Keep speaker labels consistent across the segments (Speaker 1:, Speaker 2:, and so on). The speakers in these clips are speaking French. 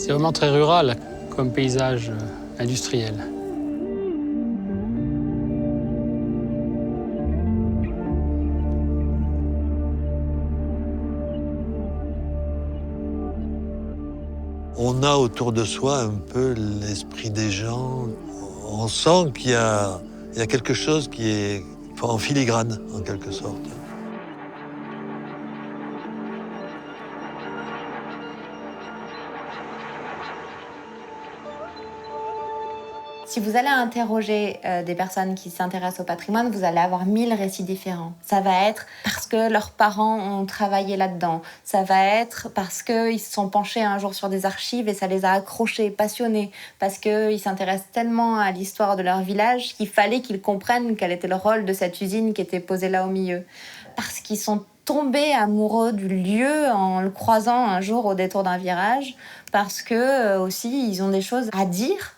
Speaker 1: C'est vraiment très rural comme paysage industriel.
Speaker 2: On a autour de soi un peu l'esprit des gens. On sent qu'il y a quelque chose qui est en filigrane, en quelque sorte.
Speaker 3: Si vous allez interroger des personnes qui s'intéressent au patrimoine, vous allez avoir 1000 récits différents. Ça va être parce que leurs parents ont travaillé là-dedans. Ça va être parce qu'ils se sont penchés un jour sur des archives et ça les a accrochés, passionnés. Parce qu'ils s'intéressent tellement à l'histoire de leur village qu'il fallait qu'ils comprennent quel était le rôle de cette usine qui était posée là au milieu. Parce qu'ils sont tombés amoureux du lieu en le croisant un jour au détour d'un virage. Parce que aussi, ils ont des choses à dire,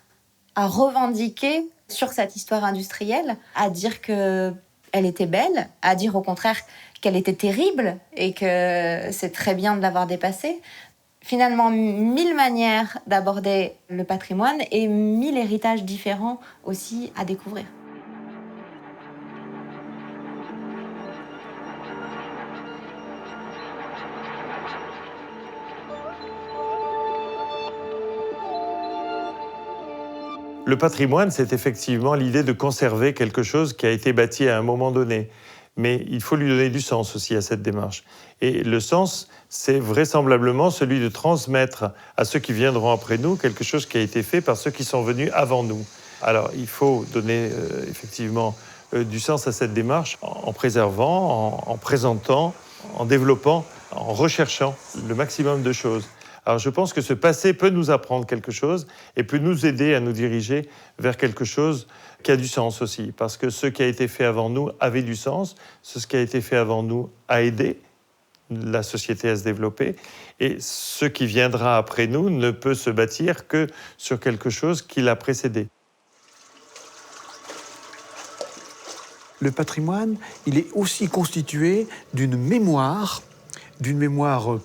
Speaker 3: à revendiquer sur cette histoire industrielle, à dire qu'elle était belle, à dire au contraire qu'elle était terrible et que c'est très bien de l'avoir dépassée. Finalement, 1000 manières d'aborder le patrimoine et 1000 héritages différents aussi à découvrir.
Speaker 4: Le patrimoine, c'est effectivement l'idée de conserver quelque chose qui a été bâti à un moment donné. Mais il faut lui donner du sens aussi à cette démarche. Et le sens, c'est vraisemblablement celui de transmettre à ceux qui viendront après nous quelque chose qui a été fait par ceux qui sont venus avant nous. Alors, il faut donner effectivement du sens à cette démarche en préservant, en présentant, en développant, en recherchant le maximum de choses. Alors je pense que ce passé peut nous apprendre quelque chose et peut nous aider à nous diriger vers quelque chose qui a du sens aussi. Parce que ce qui a été fait avant nous avait du sens, ce qui a été fait avant nous a aidé la société à se développer, et ce qui viendra après nous ne peut se bâtir que sur quelque chose qui l'a précédé.
Speaker 5: Le patrimoine, il est aussi constitué d'une mémoire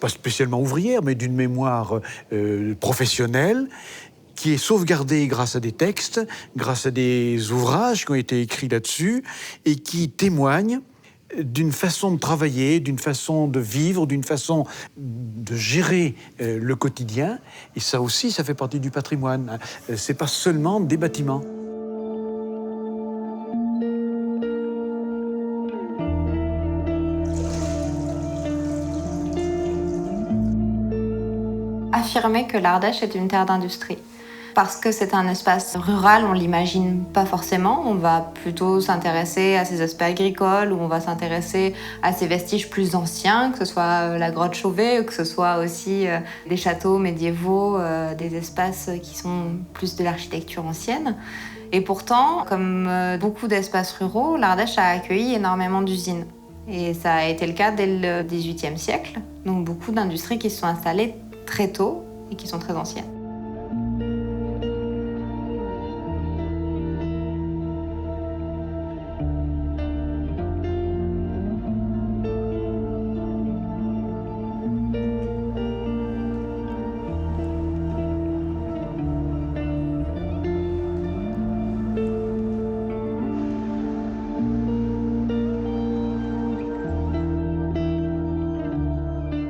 Speaker 5: pas spécialement ouvrière, mais d'une mémoire professionnelle, qui est sauvegardée grâce à des textes, grâce à des ouvrages qui ont été écrits là-dessus, et qui témoignent d'une façon de travailler, d'une façon de vivre, d'une façon de gérer le quotidien. Et ça aussi, ça fait partie du patrimoine. C'est pas seulement des bâtiments.
Speaker 3: Affirmer que l'Ardèche est une terre d'industrie. Parce que c'est un espace rural, on l'imagine pas forcément. On va plutôt s'intéresser à ces aspects agricoles, ou on va s'intéresser à ces vestiges plus anciens, que ce soit la grotte Chauvet, ou que ce soit aussi des châteaux médiévaux, des espaces qui sont plus de l'architecture ancienne. Et pourtant, comme beaucoup d'espaces ruraux, l'Ardèche a accueilli énormément d'usines. Et ça a été le cas dès le XVIIIe siècle. Donc beaucoup d'industries qui se sont installées très tôt et qui sont très anciennes.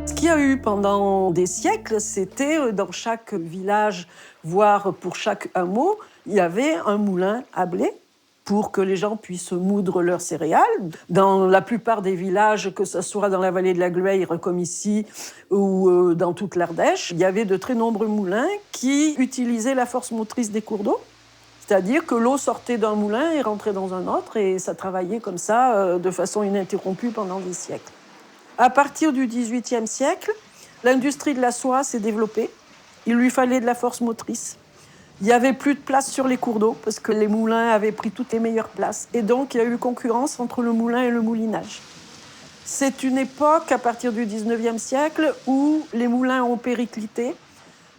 Speaker 6: Ce qu'il y a eu pendant des siècles, c'était dans chaque village, voire pour chaque hameau, il y avait un moulin à blé pour que les gens puissent moudre leurs céréales. Dans la plupart des villages, que ce soit dans la vallée de la Glueyre comme ici, ou dans toute l'Ardèche, il y avait de très nombreux moulins qui utilisaient la force motrice des cours d'eau. C'est-à-dire que l'eau sortait d'un moulin et rentrait dans un autre, et ça travaillait comme ça, de façon ininterrompue pendant des siècles. À partir du XVIIIe siècle, l'industrie de la soie s'est développée. Il lui fallait de la force motrice. Il n'y avait plus de place sur les cours d'eau parce que les moulins avaient pris toutes les meilleures places. Et donc, il y a eu concurrence entre le moulin et le moulinage. C'est une époque, à partir du XIXe siècle, où les moulins ont périclité.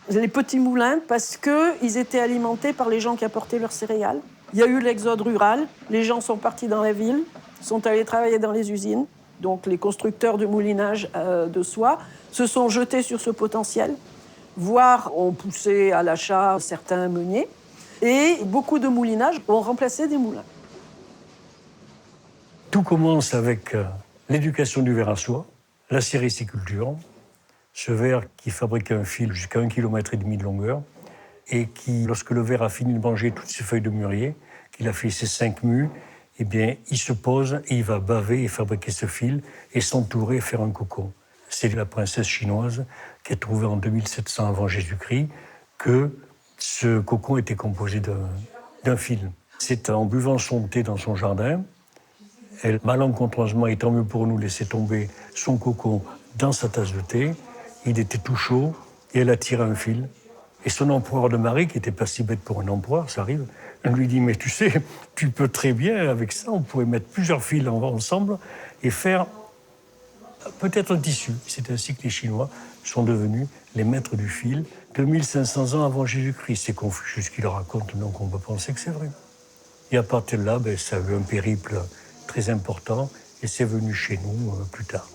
Speaker 6: Les petits moulins, parce qu'ils étaient alimentés par les gens qui apportaient leurs céréales. Il y a eu l'exode rural. Les gens sont partis dans la ville, sont allés travailler dans les usines. Donc les constructeurs de moulinage de soie se sont jetés sur ce potentiel. voire on poussait à l'achat certains meuniers. Et beaucoup de moulinages ont remplacé des moulins.
Speaker 7: Tout commence avec l'éducation du ver à soie, la sériciculture, ce ver qui fabrique un fil jusqu'à 1,5 km de longueur et qui, lorsque le ver a fini de manger toutes ses feuilles de mûrier, qu'il a fait ses 5 mues, eh bien, il se pose et il va baver et fabriquer ce fil et s'entourer et faire un cocon. C'est la princesse chinoise qui a trouvé en 2700 avant Jésus-Christ que ce cocon était composé d'un fil. C'est en buvant son thé dans son jardin, elle, malencontreusement, et tant mieux pour nous, laissait tomber son cocon dans sa tasse de thé. Il était tout chaud et elle a tiré un fil. Et son empereur de mari, qui n'était pas si bête pour un empereur, ça arrive, lui dit « Mais tu sais, tu peux très bien, avec ça, on pourrait mettre plusieurs fils ensemble et faire peut-être un tissu. » C'est ainsi que les Chinois sont devenus les maîtres du fil 2500 ans avant Jésus-Christ. C'est Confucius qui le raconte, donc on peut penser que c'est vrai. Et à partir de là, ça a eu un périple très important et c'est venu chez nous plus tard.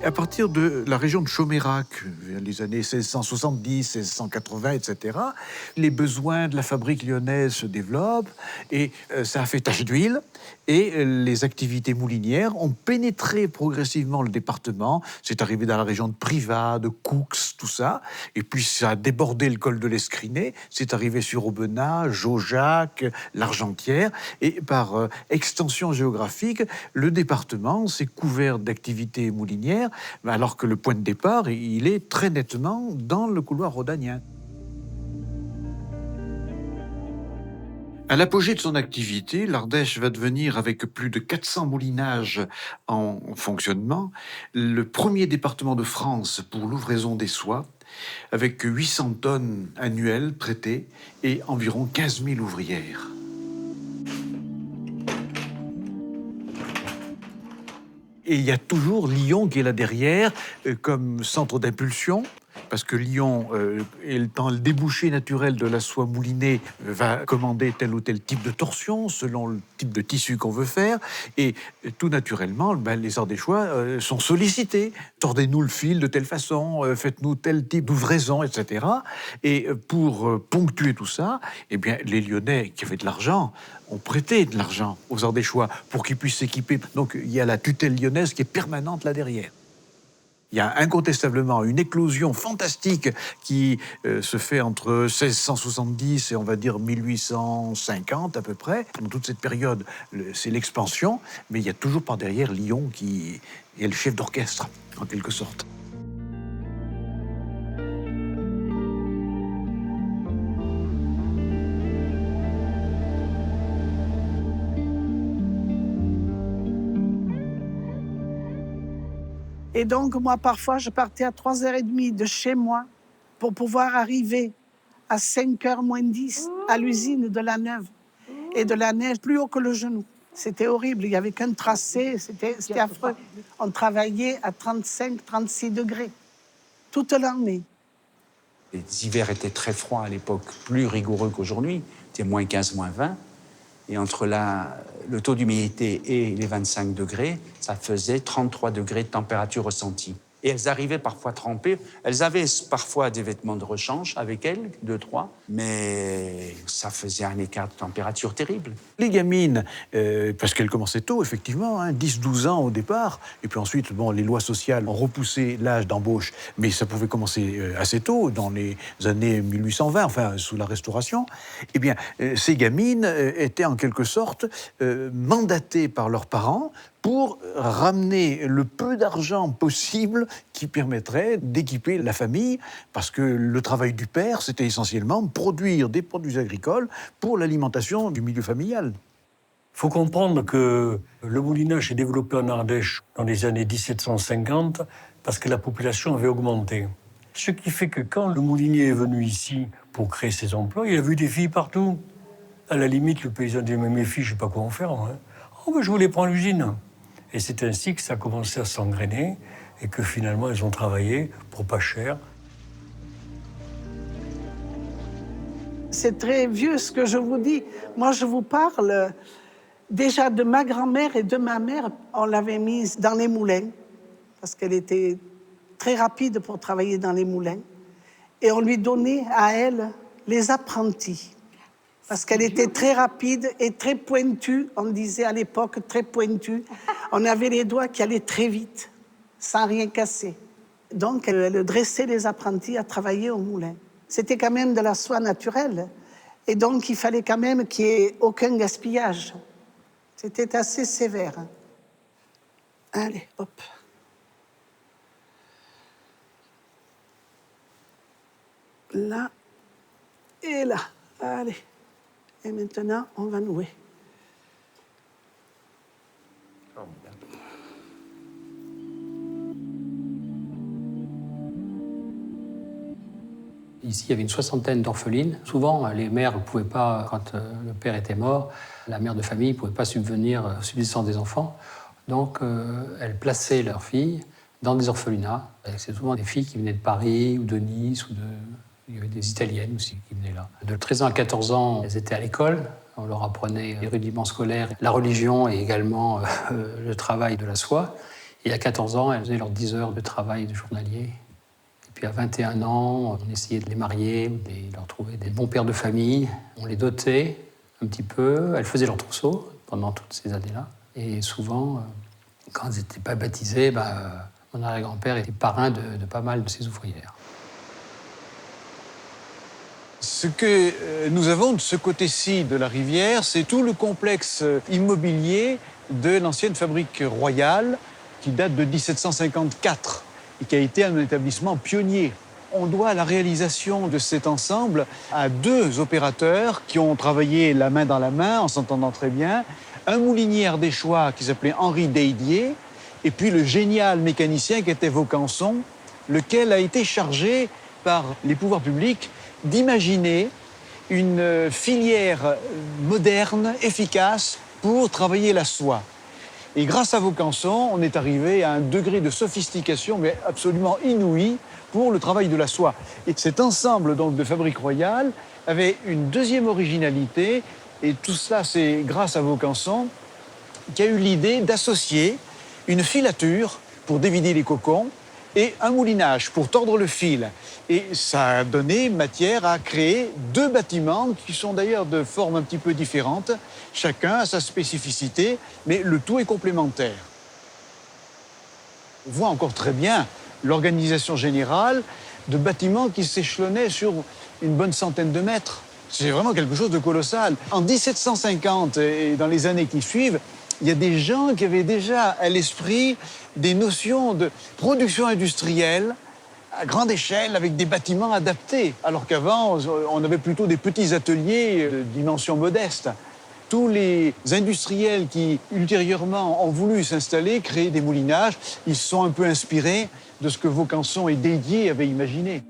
Speaker 5: À partir de la région de Chomérac, vers les années 1670, 1680, etc., les besoins de la fabrique lyonnaise se développent et ça a fait tache d'huile. Et les activités moulinières ont pénétré progressivement le département. C'est arrivé dans la région de Privas, de Coux, tout ça. Et puis ça a débordé le col de l'Escrinet. C'est arrivé sur Aubenas, Jaujac, l'Argentière. Et par extension géographique, le département s'est couvert d'activités moulinières, alors que le point de départ, il est très nettement dans le couloir rhodanien. À l'apogée de son activité, l'Ardèche va devenir, avec plus de 400 moulinages en fonctionnement, le premier département de France pour l'ouvraison des soies, avec 800 tonnes annuelles traitées et environ 15 000 ouvrières. Et il y a toujours Lyon qui est là derrière, comme centre d'impulsion, parce que Lyon, étant le débouché naturel de la soie moulinée, va commander tel ou tel type de torsion, selon le type de tissu qu'on veut faire. Et tout naturellement, les Ardéchois sont sollicités. Tordez-nous le fil de telle façon, faites-nous tel type d'ouvraison, etc. Et pour ponctuer tout ça, eh bien, les Lyonnais qui avaient de l'argent ont prêté de l'argent aux Ardéchois pour qu'ils puissent s'équiper. Donc il y a la tutelle lyonnaise qui est permanente là derrière. Il y a incontestablement une éclosion fantastique qui se fait entre 1670 et on va dire 1850 à peu près. Dans toute cette période, c'est l'expansion, mais il y a toujours par derrière Lyon qui est le chef d'orchestre, en quelque sorte.
Speaker 8: Et donc, moi, parfois, je partais à 3h30 de chez moi pour pouvoir arriver à 5h moins 10 à l'usine de la Neuve. Et de la neige plus haut que le genou. C'était horrible, il n'y avait qu'un tracé, c'était affreux. On travaillait à 35-36 degrés toute l'année.
Speaker 9: Les hivers étaient très froids à l'époque, plus rigoureux qu'aujourd'hui. C'était moins 15, moins 20. Et entre le taux d'humidité et les 25 degrés, ça faisait 33 degrés de température ressentie. Et elles arrivaient parfois trempées. Elles avaient parfois des vêtements de rechange avec elles, 2, 3, mais ça faisait un écart de température terrible.
Speaker 5: Les gamines, parce qu'elles commençaient tôt, effectivement, 10-12 ans au départ, et puis ensuite, les lois sociales ont repoussé l'âge d'embauche, mais ça pouvait commencer assez tôt, dans les années 1820, enfin, sous la Restauration. Eh bien, ces gamines étaient en quelque sorte mandatées par leurs parents pour ramener le peu d'argent possible qui permettrait d'équiper la famille, parce que le travail du père, c'était essentiellement produire des produits agricoles pour l'alimentation du milieu familial.
Speaker 7: Il faut comprendre que le moulinage s'est développé en Ardèche dans les années 1750 parce que la population avait augmenté. Ce qui fait que quand le moulinier est venu ici pour créer ses emplois, il a vu des filles partout. À la limite, le paysan dit « Mais mes filles, je ne sais pas quoi en faire. Hein. Oh, ben, je vous les prends à l'usine. » Et c'est ainsi que ça a commencé à s'engrainer et que finalement, elles ont travaillé pour pas cher.
Speaker 8: C'est très vieux ce que je vous dis. Moi, je vous parle déjà de ma grand-mère et de ma mère. On l'avait mise dans les moulins parce qu'elle était très rapide pour travailler dans les moulins. Et on lui donnait à elle les apprentis. Parce qu'elle était très rapide et très pointue. On disait à l'époque très pointue. On avait les doigts qui allaient très vite, sans rien casser. Donc, elle dressait les apprentis à travailler au moulin. C'était quand même de la soie naturelle. Et donc, il fallait quand même qu'il n'y ait aucun gaspillage. C'était assez sévère. Allez, hop. Là et là. Allez. Et maintenant, on va nouer.
Speaker 1: Ici, il y avait une soixantaine d'orphelines. Souvent, les mères ne pouvaient pas, quand le père était mort, la mère de famille ne pouvait pas subvenir à la subsistance des enfants. Donc, elles plaçaient leurs filles dans des orphelinats. C'est souvent des filles qui venaient de Paris ou de Nice ou de... Il y avait des Italiennes aussi qui venaient là. De 13 ans à 14 ans, elles étaient à l'école. On leur apprenait les rudiments scolaires, la religion et également le travail de la soie. Et à 14 ans, elles faisaient leurs 10 heures de travail de journalier. Et puis à 21 ans, on essayait de les marier, de leur trouver des bons pères de famille. On les dotait un petit peu. Elles faisaient leur trousseau pendant toutes ces années-là. Et souvent, quand elles n'étaient pas baptisées, mon arrière-grand-père était parrain de pas mal de ces ouvrières.
Speaker 10: Ce que nous avons de ce côté-ci de la rivière, c'est tout le complexe immobilier de l'ancienne fabrique royale qui date de 1754 et qui a été un établissement pionnier. On doit la réalisation de cet ensemble à deux opérateurs qui ont travaillé la main dans la main en s'entendant très bien. Un moulinier ardéchois qui s'appelait Henri Deydier et puis le génial mécanicien qui était Vaucanson, lequel a été chargé par les pouvoirs publics d'imaginer une filière moderne, efficace, pour travailler la soie. Et grâce à Vaucanson, on est arrivé à un degré de sophistication mais absolument inouï pour le travail de la soie. Et cet ensemble donc, de fabriques royales avait une deuxième originalité, et tout cela c'est grâce à Vaucanson qui a eu l'idée d'associer une filature pour dévider les cocons et un moulinage pour tordre le fil. Et ça a donné matière à créer deux bâtiments qui sont d'ailleurs de formes un petit peu différentes. Chacun a sa spécificité, mais le tout est complémentaire. On voit encore très bien l'organisation générale de bâtiments qui s'échelonnaient sur une bonne centaine de mètres. C'est vraiment quelque chose de colossal. En 1750 et dans les années qui suivent, il y a des gens qui avaient déjà à l'esprit des notions de production industrielle à grande échelle avec des bâtiments adaptés, alors qu'avant, on avait plutôt des petits ateliers de dimension modeste. Tous les industriels qui, ultérieurement, ont voulu s'installer, créer des moulinages, ils se sont un peu inspirés de ce que Vaucanson et Deydier avaient imaginé.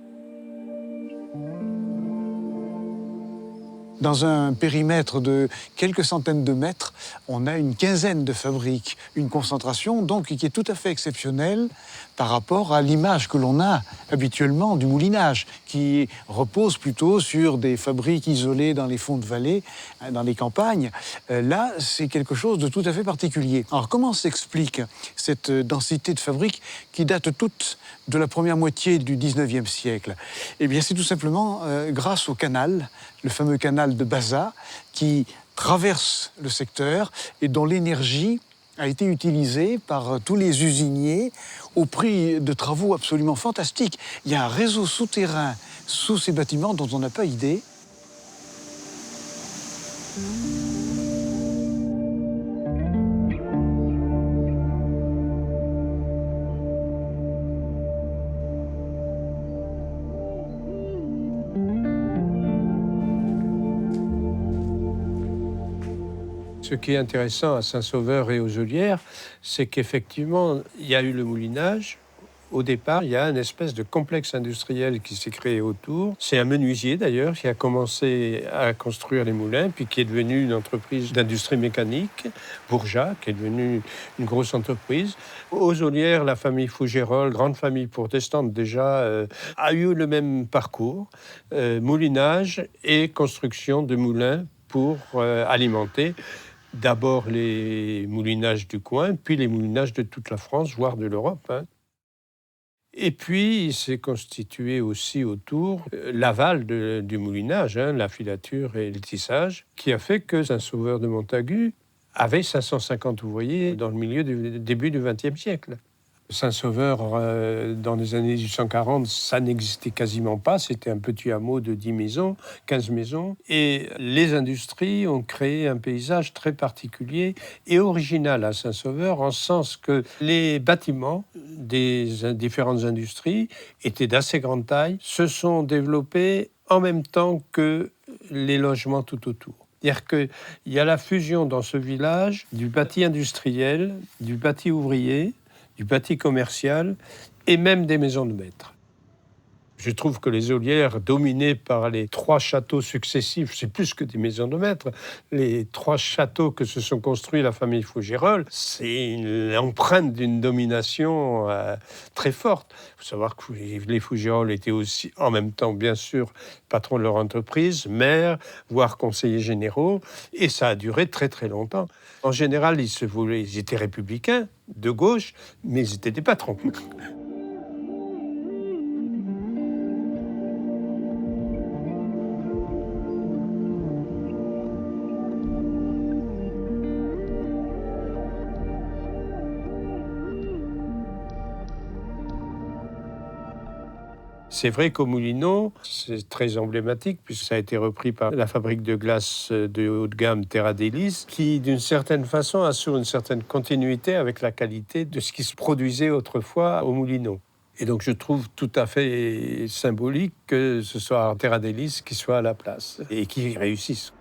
Speaker 10: Dans un périmètre de quelques centaines de mètres, on a une quinzaine de fabriques, une concentration donc qui est tout à fait exceptionnelle par rapport à l'image que l'on a habituellement du moulinage, qui repose plutôt sur des fabriques isolées dans les fonds de vallée, dans les campagnes. Là, c'est quelque chose de tout à fait particulier. Alors, comment s'explique cette densité de fabriques qui date toute de la première moitié du 19e siècle? Eh bien, c'est tout simplement grâce au canal, le fameux canal de Baza, qui traverse le secteur et dont l'énergie a été utilisée par tous les usiniers au prix de travaux absolument fantastiques. Il y a un réseau souterrain sous ces bâtiments dont on n'a pas idée.
Speaker 11: Ce qui est intéressant à Saint-Sauveur et aux Olières, c'est qu'effectivement, il y a eu le moulinage. Au départ, il y a une espèce de complexe industriel qui s'est créé autour. C'est un menuisier d'ailleurs qui a commencé à construire les moulins, puis qui est devenu une entreprise d'industrie mécanique, Bourgeat, qui est devenue une grosse entreprise. Aux Olières, la famille Fougerolles, grande famille protestante déjà, a eu le même parcours, moulinage et construction de moulins pour alimenter d'abord les moulinages du coin, puis les moulinages de toute la France, voire de l'Europe. Et puis, il s'est constitué aussi autour l'aval du moulinage, la filature et le tissage, qui a fait que Saint-Sauveur de Montagu avait 550 ouvriers dans le milieu du début du XXe siècle. Saint-Sauveur, dans les années 1840, ça n'existait quasiment pas. C'était un petit hameau de 10 maisons, 15 maisons. Et les industries ont créé un paysage très particulier et original à Saint-Sauveur, en ce sens que les bâtiments des différentes industries étaient d'assez grande taille, se sont développés en même temps que les logements tout autour. C'est-à-dire qu'il y a la fusion dans ce village du bâti industriel, du bâti ouvrier, du bâti commercial et même des maisons de maître. Je trouve que les Olières, dominées par les 3 châteaux successifs, c'est plus que des maisons de maître, les 3 châteaux que se sont construits la famille Fougerolles, c'est l'empreinte d'une domination très forte. Il faut savoir que les Fougerolles étaient aussi, en même temps, bien sûr, patrons de leur entreprise, maires, voire conseillers généraux, et ça a duré très très longtemps. En général, ils étaient républicains, de gauche, mais ils étaient des patrons. C'est vrai qu'au Moulineau, c'est très emblématique, puisque ça a été repris par la fabrique de glace de haut de gamme Terra Delis, qui, d'une certaine façon, assure une certaine continuité avec la qualité de ce qui se produisait autrefois au Moulineau. Et donc, je trouve tout à fait symbolique que ce soit Terra Delis qui soit à la place et qui réussisse.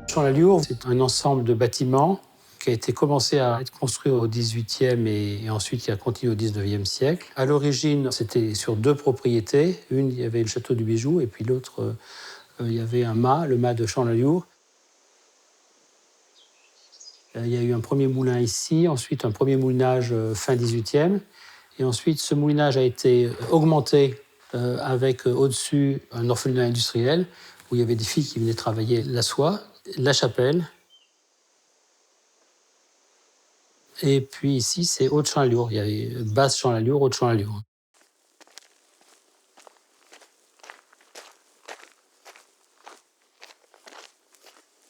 Speaker 1: Champ-la-Liour, c'est un ensemble de bâtiments qui a été commencé à être construit au XVIIIe et ensuite qui a continué au XIXe siècle. À l'origine, c'était sur 2 propriétés. Une, il y avait le château du Bijou, et puis l'autre, il y avait un mât, le mât de Champ-la-Liour. Il y a eu un premier moulin ici, ensuite un premier moulinage fin XVIIIe, et ensuite ce moulinage a été augmenté avec au-dessus un orphelinat industriel où il y avait des filles qui venaient travailler la soie, la chapelle. Et puis ici, c'est Haute-Champ-la-Liour. Il y avait Basse-Champ-la-Liour, Haute-Champ-la-Liour.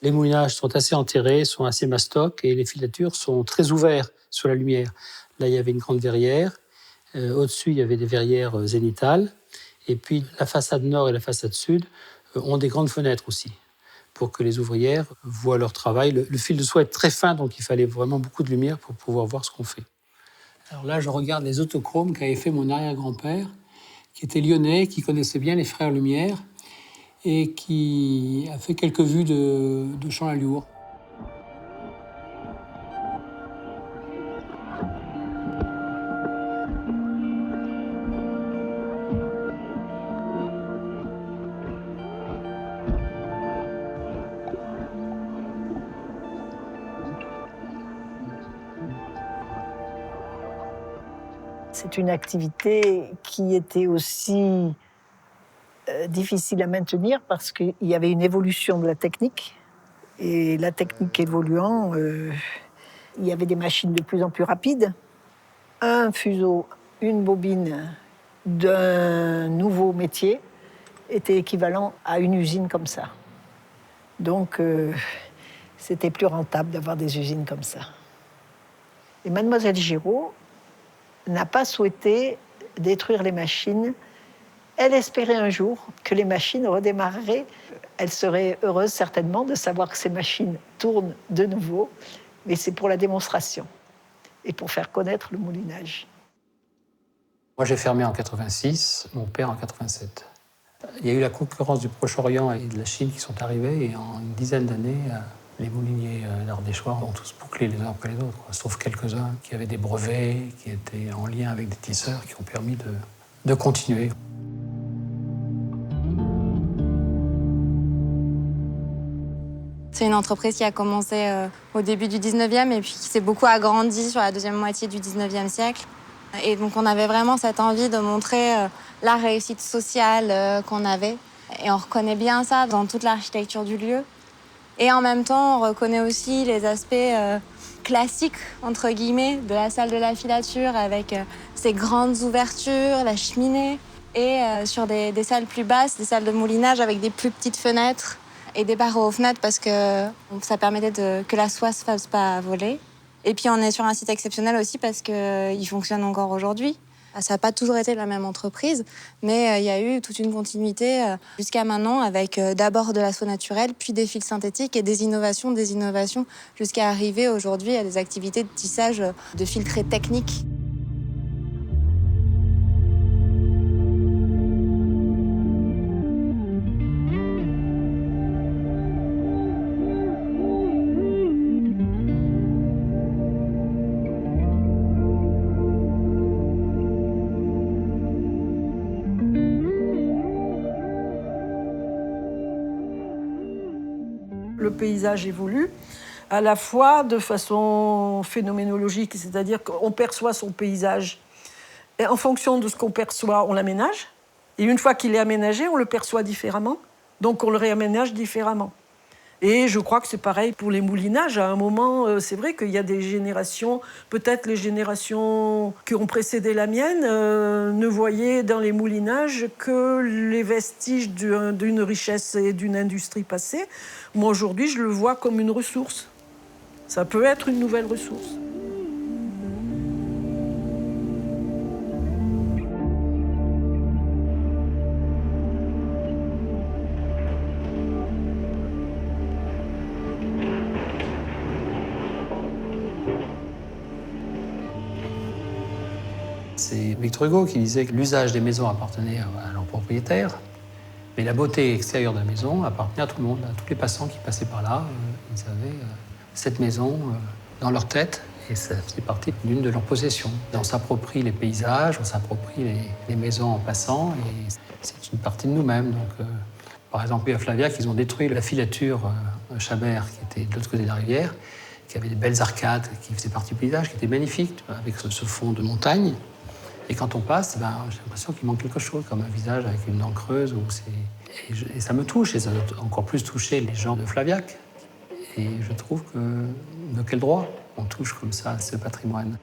Speaker 1: Les moulinages sont assez enterrés, sont assez mastocs, et les filatures sont très ouverts sur la lumière. Là, il y avait une grande verrière. Au-dessus, il y avait des verrières zénithales. Et puis, la façade nord et la façade sud ont des grandes fenêtres aussi, pour que les ouvrières voient leur travail. Le fil de soie est très fin, donc il fallait vraiment beaucoup de lumière pour pouvoir voir ce qu'on fait. Alors là, je regarde les autochromes qu'avait fait mon arrière-grand-père, qui était lyonnais, qui connaissait bien les frères Lumière et qui a fait quelques vues de Champ-la-Liour.
Speaker 12: C'est une activité qui était aussi difficile à maintenir parce qu'il y avait une évolution de la technique. Et la technique évoluant, il y avait des machines de plus en plus rapides. Un fuseau, une bobine d'un nouveau métier était équivalent à une usine comme ça. Donc, c'était plus rentable d'avoir des usines comme ça. Et Mademoiselle Giraud n'a pas souhaité détruire les machines. Elle espérait un jour que les machines redémarreraient. Elle serait heureuse certainement de savoir que ces machines tournent de nouveau, mais c'est pour la démonstration et pour faire connaître le moulinage.
Speaker 1: Moi, j'ai fermé en 86, mon père en 87. Il y a eu la concurrence du Proche-Orient et de la Chine qui sont arrivés, et en une dizaine d'années, les mouliniers ardéchois ont tous bouclé les uns après les autres, sauf quelques-uns qui avaient des brevets, qui étaient en lien avec des tisseurs, qui ont permis de continuer.
Speaker 3: C'est une entreprise qui a commencé au début du 19e et puis qui s'est beaucoup agrandie sur la deuxième moitié du 19e siècle. Et donc on avait vraiment cette envie de montrer la réussite sociale qu'on avait. Et on reconnaît bien ça dans toute l'architecture du lieu. Et en même temps, on reconnaît aussi les aspects classiques, entre guillemets, de la salle de la filature avec ses grandes ouvertures, la cheminée. Et sur des salles plus basses, des salles de moulinage avec des plus petites fenêtres et des barreaux aux fenêtres parce que ça permettait que la soie ne se fasse pas voler. Et puis on est sur un site exceptionnel aussi parce qu'il fonctionne encore aujourd'hui. Ça n'a pas toujours été la même entreprise, mais il y a eu toute une continuité jusqu'à maintenant avec d'abord de la soie naturelle, puis des fils synthétiques et des innovations, jusqu'à arriver aujourd'hui à des activités de tissage de fils très techniques.
Speaker 6: Le paysage évolue, à la fois de façon phénoménologique, c'est-à-dire qu'on perçoit son paysage. Et en fonction de ce qu'on perçoit, on l'aménage. Et une fois qu'il est aménagé, on le perçoit différemment. Donc on le réaménage différemment. Et je crois que c'est pareil pour les moulinages. À un moment, c'est vrai qu'il y a des générations, peut-être les générations qui ont précédé la mienne, ne voyaient dans les moulinages que les vestiges d'une richesse et d'une industrie passée. Moi, aujourd'hui, je le vois comme une ressource. Ça peut être une nouvelle ressource.
Speaker 1: C'est Victor Hugo qui disait que l'usage des maisons appartenait à leurs propriétaires, mais la beauté extérieure de la maison appartenait à tout le monde, à tous les passants qui passaient par là. Ils avaient cette maison dans leur tête et ça faisait partie d'une de leurs possessions. On s'approprie les paysages, on s'approprie les maisons en passant et c'est une partie de nous-mêmes. Donc, par exemple, à Flaviac, ils ont détruit la filature Chabert qui était de l'autre côté de la rivière, qui avait des belles arcades, qui faisaient partie du paysage, qui était magnifique, avec ce fond de montagne. Et quand on passe, j'ai l'impression qu'il manque quelque chose, comme un visage avec une dent creuse. Et ça me touche, et ça doit encore plus toucher les gens de Flaviac. Et je trouve que, de quel droit on touche comme ça à ce patrimoine ?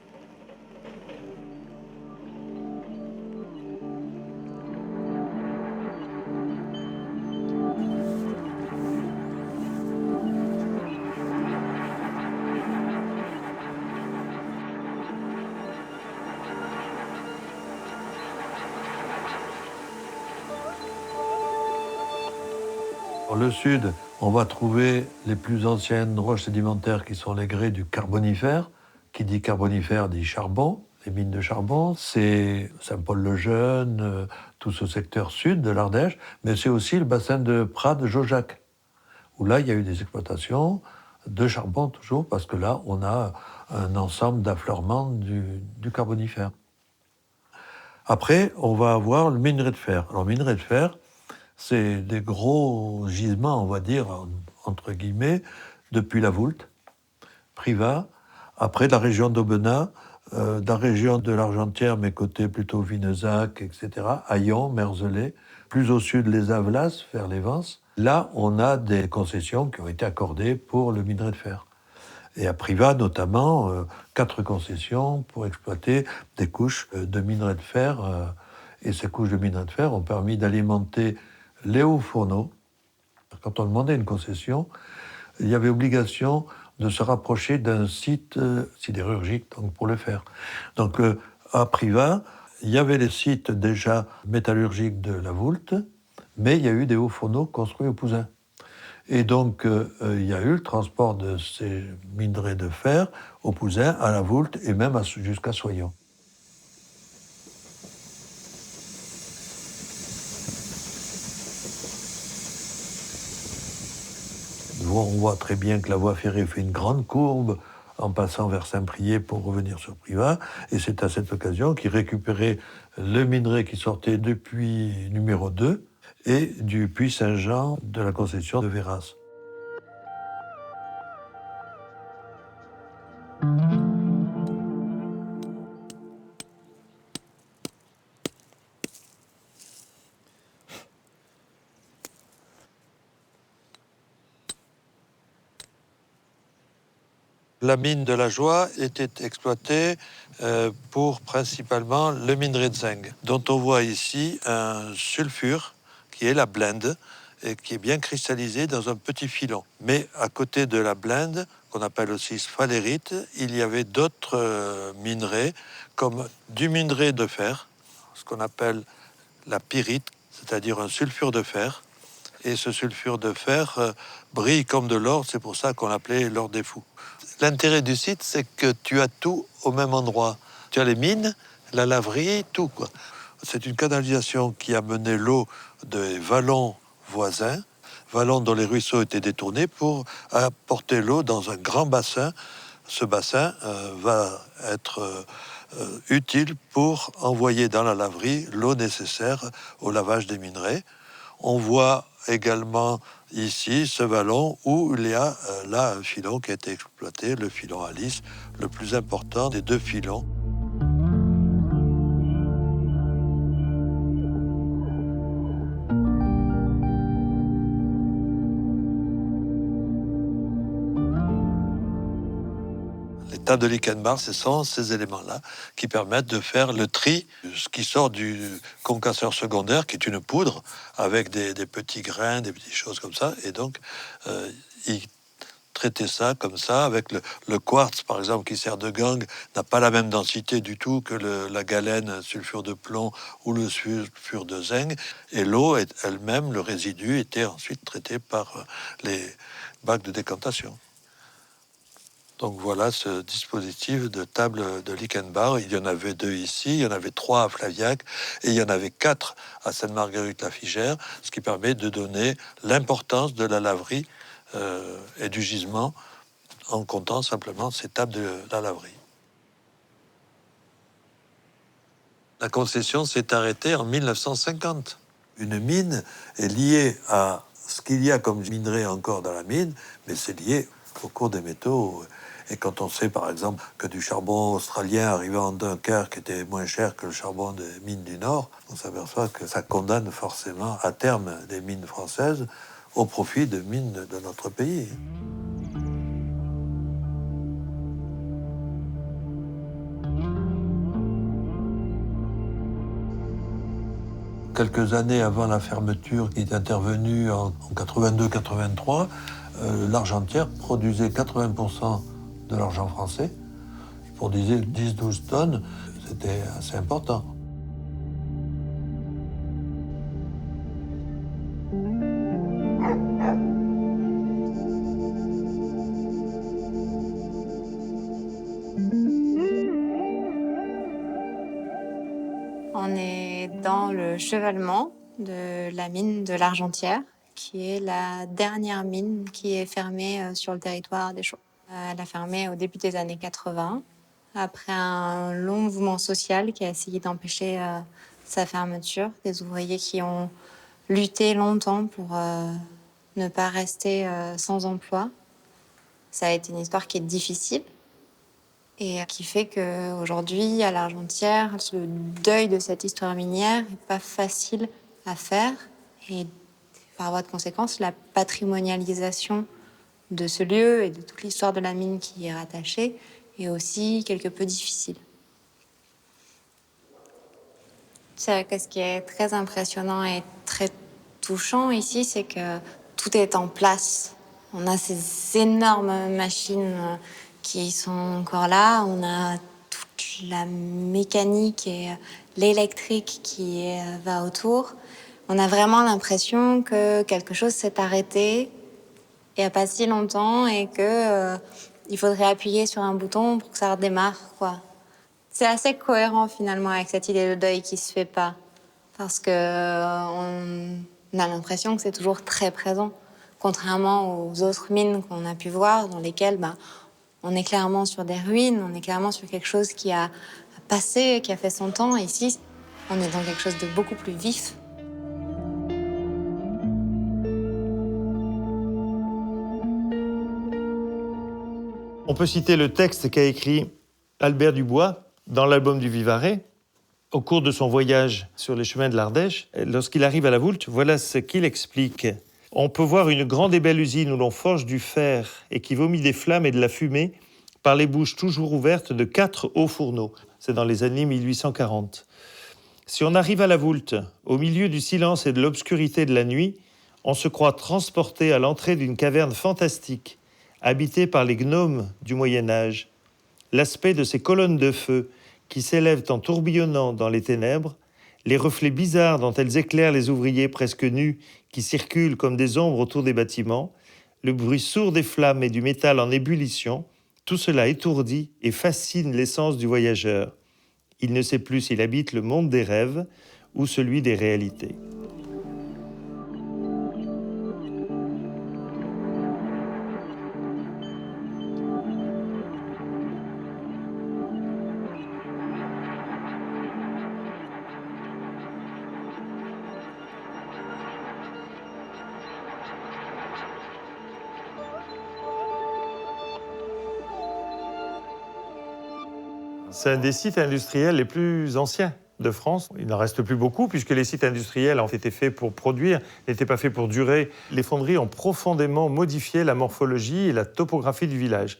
Speaker 2: Dans le sud, on va trouver les plus anciennes roches sédimentaires qui sont les grès du Carbonifère. Qui dit Carbonifère dit charbon, les mines de charbon. C'est Saint-Paul-le-Jeune, tout ce secteur sud de l'Ardèche, mais c'est aussi le bassin de Prades-Jaujac, où là, il y a eu des exploitations de charbon toujours, parce que là, on a un ensemble d'affleurements du Carbonifère. Après, on va avoir le minerai de fer. Alors, le minerai de fer, c'est des gros gisements, on va dire, entre guillemets, depuis la Voulte, Privas, après de la région d'Aubenas, de la région de l'Argentière, mais côté plutôt Vinezac, etc., Haillon, Merzelay, plus au sud, les Avelas, vers les Vences. Là, on a des concessions qui ont été accordées pour le minerai de fer. Et à Privas, notamment, 4 concessions pour exploiter des couches de minerai de fer. Et ces couches de minerai de fer ont permis d'alimenter les hauts fourneaux. Quand on demandait une concession, il y avait obligation de se rapprocher d'un site sidérurgique donc pour le faire. Donc à Privas, il y avait les sites déjà métallurgiques de la Voulte, mais il y a eu des hauts fourneaux construits au Pouzin. Et donc il y a eu le transport de ces minerais de fer au Pouzin, à la Voulte et même jusqu'à Soyons. on voit très bien que la voie ferrée fait une grande courbe en passant vers Saint-Priest pour revenir sur Privas. Et c'est à cette occasion qu'il récupérait le minerai qui sortait du puits numéro 2 et du puits Saint-Jean de la concession de Véras. La mine de la Joie était exploitée pour principalement le minerai de zinc, dont on voit ici un sulfure qui est la blende et qui est bien cristallisé dans un petit filon. Mais à côté de la blende, qu'on appelle aussi sphalérite, il y avait d'autres minerais, comme du minerai de fer, ce qu'on appelle la pyrite, c'est-à-dire un sulfure de fer. Et ce sulfure de fer brille comme de l'or, c'est pour ça qu'on l'appelait l'or des fous. L'intérêt du site, c'est que tu as tout au même endroit. Tu as les mines, la laverie, tout, quoi. C'est une canalisation qui a mené l'eau des vallons voisins, vallons dont les ruisseaux étaient détournés, pour apporter l'eau dans un grand bassin. Ce bassin va être utile pour envoyer dans la laverie l'eau nécessaire au lavage des minerais. On voit également ici ce vallon où il y a là un filon qui a été exploité, le filon Alice, le plus important des deux filons. Les tables de Lickenbar, ce sont ces éléments-là qui permettent de faire le tri, ce qui sort du concasseur secondaire, qui est une poudre avec des petits grains, des petites choses comme ça. Et donc, ils traitaient ça comme ça, avec le quartz, par exemple, qui sert de gangue, n'a pas la même densité du tout que la galène, sulfure de plomb ou le sulfure de zinc. Et l'eau elle-même, le résidu, était ensuite traité par les bacs de décantation. Donc voilà ce dispositif de table de Lickenbar. Il y en avait 2 ici, il y en avait 3 à Flaviac et il y en avait 4 à Sainte-Marguerite-la-Figère, ce qui permet de donner l'importance de la laverie et du gisement en comptant simplement ces tables de la laverie. La concession s'est arrêtée en 1950. Une mine est liée à ce qu'il y a comme minerai encore dans la mine, mais c'est lié au cours des métaux. Et quand on sait, par exemple, que du charbon australien arrivant en Dunkerque était moins cher que le charbon des mines du Nord, on s'aperçoit que ça condamne forcément à terme des mines françaises au profit de mines de notre pays. Quelques années avant la fermeture qui est intervenue en 82-83, l'Argentière produisait 80% de l'argent français. Il produisait 10-12 tonnes, c'était assez important.
Speaker 3: On est dans le chevalement de la mine de l'Argentière, qui est la dernière mine qui est fermée sur le territoire des Chauds. Elle a fermé au début des années 80, après un long mouvement social qui a essayé d'empêcher sa fermeture. Des ouvriers qui ont lutté longtemps pour ne pas rester sans emploi. Ça a été une histoire qui est difficile et qui fait qu'aujourd'hui, à l'Argentière, le deuil de cette histoire minière n'est pas facile à faire. Et par voie de conséquence, la patrimonialisation de ce lieu et de toute l'histoire de la mine qui y est rattachée est aussi quelque peu difficile. C'est vrai que ce qui est très impressionnant et très touchant ici, c'est que tout est en place. On a ces énormes machines qui sont encore là. On a toute la mécanique et l'électrique qui va autour. On a vraiment l'impression que quelque chose s'est arrêté il n'y a pas si longtemps et que il faudrait appuyer sur un bouton pour que ça redémarre, quoi. C'est assez cohérent finalement avec cette idée de deuil qui se fait pas, parce que on a l'impression que c'est toujours très présent, contrairement aux autres mines qu'on a pu voir, dans lesquelles on est clairement sur des ruines, on est clairement sur quelque chose qui a passé, qui a fait son temps. Ici, on est dans quelque chose de beaucoup plus vif.
Speaker 4: On peut citer le texte qu'a écrit Albert Dubois dans l'album du Vivarais, au cours de son voyage sur les chemins de l'Ardèche. Lorsqu'il arrive à la Voulte, voilà ce qu'il explique. On peut voir une grande et belle usine où l'on forge du fer et qui vomit des flammes et de la fumée par les bouches toujours ouvertes de 4 hauts fourneaux. C'est dans les années 1840. Si on arrive à la Voulte, au milieu du silence et de l'obscurité de la nuit, on se croit transporté à l'entrée d'une caverne fantastique, habitée par les gnomes du Moyen-Âge. L'aspect de ces colonnes de feu qui s'élèvent en tourbillonnant dans les ténèbres, les reflets bizarres dont elles éclairent les ouvriers presque nus qui circulent comme des ombres autour des bâtiments, le bruit sourd des flammes et du métal en ébullition, tout cela étourdit et fascine l'essence du voyageur. Il ne sait plus s'il habite le monde des rêves ou celui des réalités. C'est un des sites industriels les plus anciens de France. Il n'en reste plus beaucoup puisque les sites industriels ont été faits pour produire, n'étaient pas faits pour durer. Les fonderies ont profondément modifié la morphologie et la topographie du village.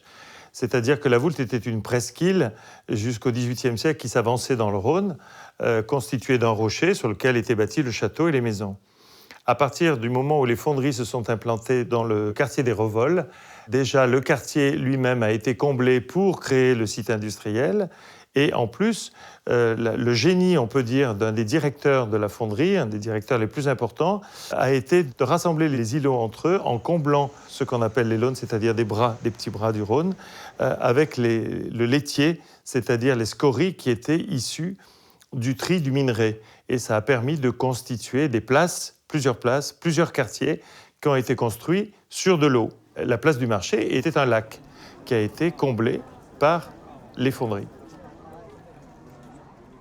Speaker 4: C'est-à-dire que la Voulte était une presqu'île jusqu'au XVIIIe siècle qui s'avançait dans le Rhône, constituée d'un rocher sur lequel étaient bâtis le château et les maisons. À partir du moment où les fonderies se sont implantées dans le quartier des Revols, déjà le quartier lui-même a été comblé pour créer le site industriel. Et en plus, le génie, on peut dire, d'un des directeurs de la fonderie, un des directeurs les plus importants, a été de rassembler les îlots entre eux en comblant ce qu'on appelle les launes, c'est-à-dire des petits bras du Rhône, avec le laitier, c'est-à-dire les scories qui étaient issues du tri du minerai. Et ça a permis de constituer des places, plusieurs quartiers qui ont été construits sur de l'eau. La place du marché était un lac qui a été comblé par les fonderies.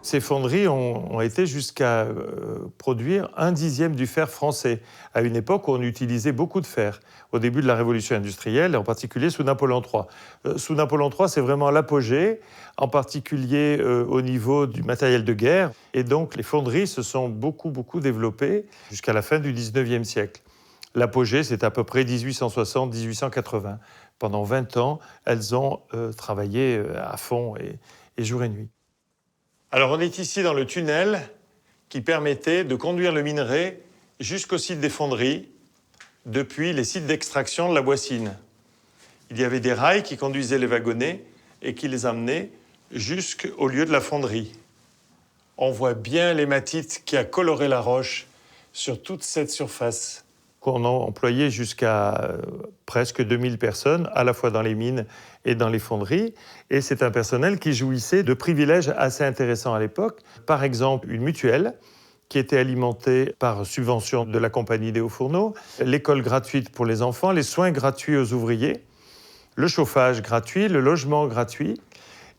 Speaker 4: Ces fonderies ont été jusqu'à produire 1/10 du fer français, à une époque où on utilisait beaucoup de fer, au début de la Révolution industrielle, et en particulier sous Napoléon III. Sous Napoléon III, c'est vraiment l'apogée, en particulier au niveau du matériel de guerre. Et donc, les fonderies se sont beaucoup développées jusqu'à la fin du XIXe siècle. L'apogée, c'est à peu près 1860-1880. Pendant 20 ans, elles ont travaillé à fond et jour et nuit. Alors on est ici dans le tunnel qui permettait de conduire le minerai jusqu'au site des fonderies depuis les sites d'extraction de la Boissine. Il y avait des rails qui conduisaient les wagonnets et qui les amenaient jusqu'au lieu de la fonderie. On voit bien l'hématite qui a coloré la roche sur toute cette surface. On a employé jusqu'à presque 2000 personnes, à la fois dans les mines et dans les fonderies. Et c'est un personnel qui jouissait de privilèges assez intéressants à l'époque. Par exemple, une mutuelle qui était alimentée par subvention de la Compagnie des Hauts-Fourneaux, l'école gratuite pour les enfants, les soins gratuits aux ouvriers, le chauffage gratuit, le logement gratuit.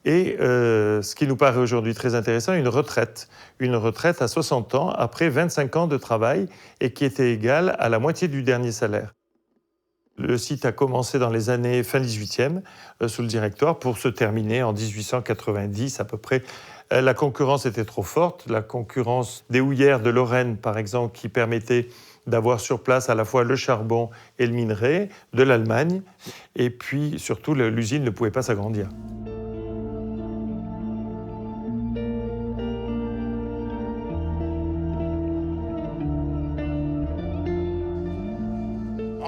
Speaker 4: Et ce qui nous paraît aujourd'hui très intéressant, une retraite à 60 ans, après 25 ans de travail, et qui était égale à la moitié du dernier salaire. Le site a commencé dans les années fin 18e, sous le directoire, pour se terminer en 1890 à peu près. La concurrence était trop forte, la concurrence des houillères de Lorraine, par exemple, qui permettait d'avoir sur place à la fois le charbon et le minerai, de l'Allemagne, et puis surtout l'usine ne pouvait pas s'agrandir.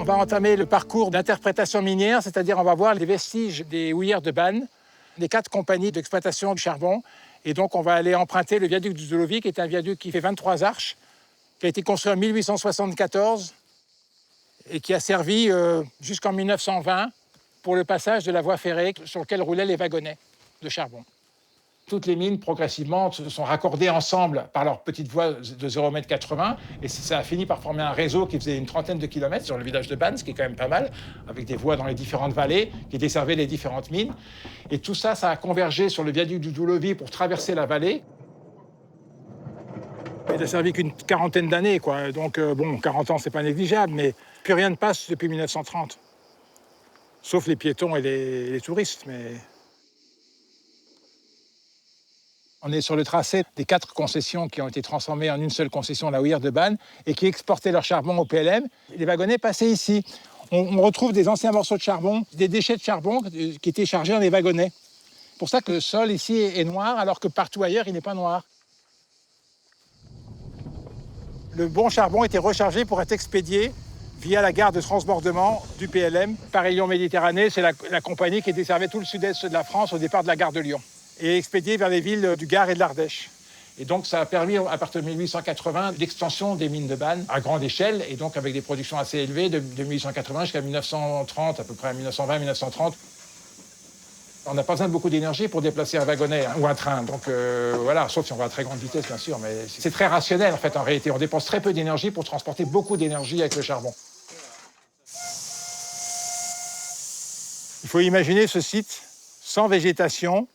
Speaker 13: On va entamer le parcours d'interprétation minière, c'est-à-dire on va voir les vestiges des houillères de Bannes, des 4 compagnies d'exploitation du charbon. Et donc on va aller emprunter le viaduc du Zolovic, qui est un viaduc qui fait 23 arches, qui a été construit en 1874 et qui a servi jusqu'en 1920 pour le passage de la voie ferrée sur laquelle roulaient les wagonnets de charbon. Toutes les mines, progressivement, se sont raccordées ensemble par leur petite voie de 0,80 m. Et ça a fini par former un réseau qui faisait une trentaine de kilomètres sur le village de Bannes, ce qui est quand même pas mal, avec des voies dans les différentes vallées qui desservaient les différentes mines. Et tout ça, ça a convergé sur le viaduc du Doulovi pour traverser la vallée. Il n'a servi qu'une quarantaine d'années, quoi. Donc, 40 ans, c'est pas négligeable, mais plus rien ne passe depuis 1930. Sauf les piétons et les touristes, mais... On est sur le tracé des 4 concessions qui ont été transformées en une seule concession, la houillère de Bannes, et qui exportaient leur charbon au PLM. Les wagonnets passaient ici. On retrouve des anciens morceaux de charbon, des déchets de charbon qui étaient chargés dans les wagonnets. C'est pour ça que le sol ici est noir, alors que partout ailleurs, il n'est pas noir. Le bon charbon était rechargé pour être expédié via la gare de transbordement du PLM. Paris Lyon Méditerranée, c'est la compagnie qui desservait tout le sud-est de la France au départ de la gare de Lyon, et expédié vers les villes du Gard et de l'Ardèche. Et donc ça a permis, à partir de 1880, l'extension des mines de Bannes à grande échelle, et donc avec des productions assez élevées de 1880 jusqu'à 1930, à peu près 1920-1930. On n'a pas besoin de beaucoup d'énergie pour déplacer un wagonnet ou un train, donc voilà, sauf si on va à très grande vitesse, bien sûr, mais c'est très rationnel en fait, en réalité. On dépense très peu d'énergie pour transporter beaucoup d'énergie avec le charbon. Il faut imaginer ce site sans végétation,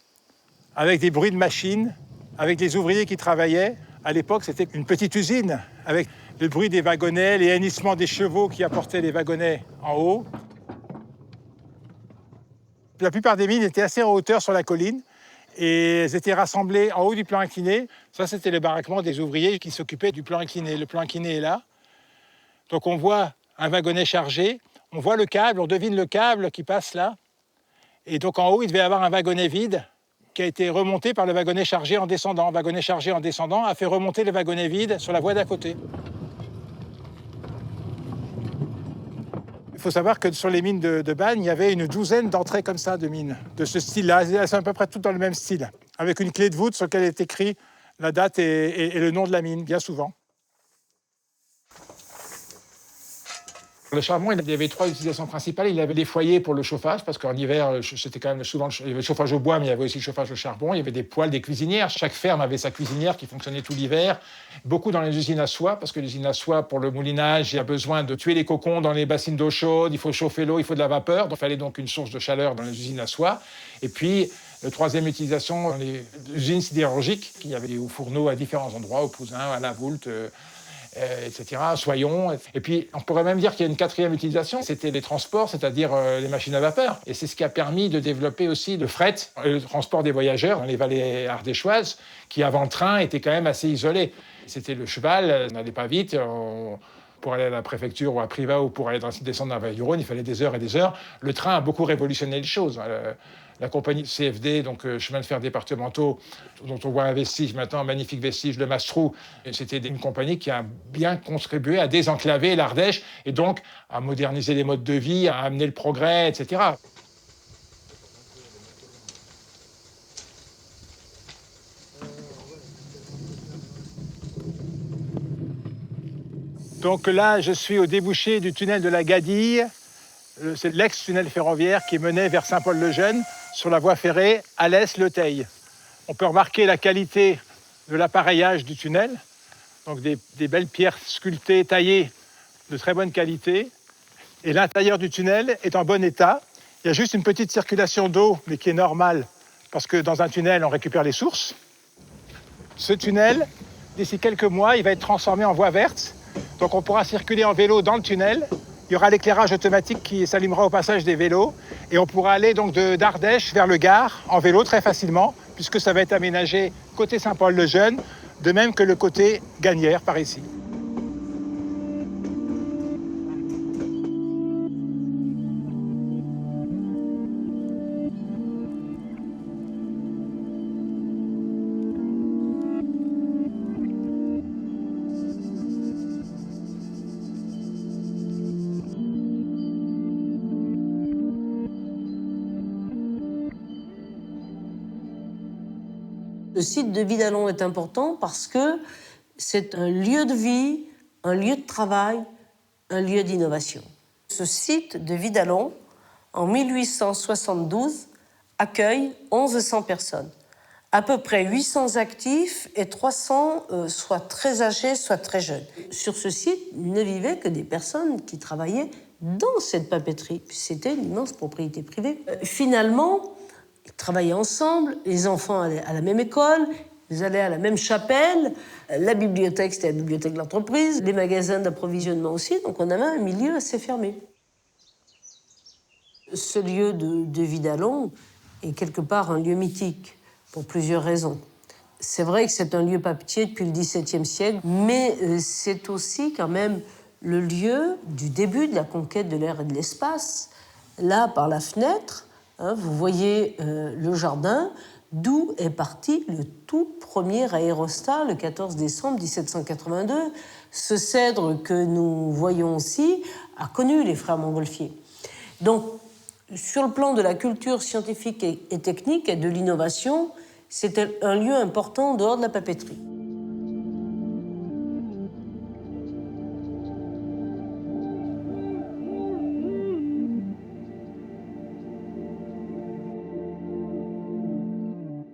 Speaker 13: avec des bruits de machines, avec des ouvriers qui travaillaient. À l'époque, c'était une petite usine, avec le bruit des wagonnets, les hennissements des chevaux qui apportaient les wagonnets en haut. La plupart des mines étaient assez en hauteur sur la colline, et elles étaient rassemblées en haut du plan incliné. Ça, c'était le baraquement des ouvriers qui s'occupaient du plan incliné. Le plan incliné est là. Donc on voit un wagonnet chargé, on voit le câble, on devine le câble qui passe là. Et donc en haut, il devait y avoir un wagonnet vide, qui a été remonté par le wagonnet chargé en descendant. Le wagonnet chargé en descendant a fait remonter le wagonnet vide sur la voie d'à côté. Il faut savoir que sur les mines de Bannes, il y avait une douzaine d'entrées comme ça de mines, de ce style-là. Elles sont à peu près toutes dans le même style, avec une clé de voûte sur laquelle est écrit la date et le nom de la mine, bien souvent. Le charbon, il y avait 3 utilisations principales. Il y avait des foyers pour le chauffage, parce qu'en hiver, c'était quand même souvent il y avait le chauffage au bois, mais il y avait aussi le chauffage au charbon. Il y avait des poêles, des cuisinières. Chaque ferme avait sa cuisinière qui fonctionnait tout l'hiver. Beaucoup dans les usines à soie, parce que l'usine à soie, pour le moulinage, il y a besoin de tuer les cocons dans les bassines d'eau chaude. Il faut chauffer l'eau, il faut de la vapeur. Donc, il fallait donc une source de chaleur dans les usines à soie. Et puis, la troisième utilisation, dans les usines sidérurgiques, il y avait des hauts fourneaux à différents endroits, au Pouzin, à la Voulte, etc., Soyons. Et puis, on pourrait même dire qu'il y a une quatrième utilisation, c'était les transports, c'est-à-dire les machines à vapeur. Et c'est ce qui a permis de développer aussi le fret, le transport des voyageurs dans les vallées ardéchoises, qui avant le train étaient quand même assez isolés. C'était le cheval, on n'allait pas vite. Pour aller à la préfecture ou à Privas ou pour aller descendre dans la vallée du Rhône, il fallait des heures et des heures. Le train a beaucoup révolutionné les choses. La compagnie CFD, donc chemin de fer départementaux, dont on voit un vestige maintenant, un magnifique vestige de Mastrou, c'était une compagnie qui a bien contribué à désenclaver l'Ardèche et donc à moderniser les modes de vie, à amener le progrès, etc. Donc là, je suis au débouché du tunnel de la Gadille. C'est l'ex-tunnel ferroviaire qui menait vers Saint-Paul-le-Jeune sur la voie ferrée Alès-Le Teil. On peut remarquer la qualité de l'appareillage du tunnel, donc des belles pierres sculptées, taillées de très bonne qualité. Et l'intérieur du tunnel est en bon état. Il y a juste une petite circulation d'eau, mais qui est normale, parce que dans un tunnel, on récupère les sources. Ce tunnel, d'ici quelques mois, il va être transformé en voie verte. Donc on pourra circuler en vélo dans le tunnel. Il y aura l'éclairage automatique qui s'allumera au passage des vélos. Et on pourra aller donc d'Ardèche vers le Gard en vélo très facilement, puisque ça va être aménagé côté Saint-Paul-le-Jeune, de même que le côté Gagnières par ici.
Speaker 14: Le site de Vidalon est important parce que c'est un lieu de vie, un lieu de travail, un lieu d'innovation. Ce site de Vidalon, en 1872, accueille 1100 personnes, à peu près 800 actifs et 300 soit très âgés, soit très jeunes. Sur ce site, ne vivaient que des personnes qui travaillaient dans cette papeterie. C'était une immense propriété privée. Finalement, ils travaillaient ensemble, les enfants allaient à la même école, ils allaient à la même chapelle, la bibliothèque, c'était la bibliothèque de l'entreprise, les magasins d'approvisionnement aussi, donc on avait un milieu assez fermé. Ce lieu de Vidalon est quelque part un lieu mythique, pour plusieurs raisons. C'est vrai que c'est un lieu papetier depuis le XVIIe siècle, mais c'est aussi quand même le lieu du début de la conquête de l'air et de l'espace. Là, par la fenêtre, vous voyez le jardin, d'où est parti le tout premier aérostat le 14 décembre 1782. Ce cèdre que nous voyons aussi a connu les frères Montgolfier. Donc, sur le plan de la culture scientifique et technique et de l'innovation, c'était un lieu important en dehors de la papeterie.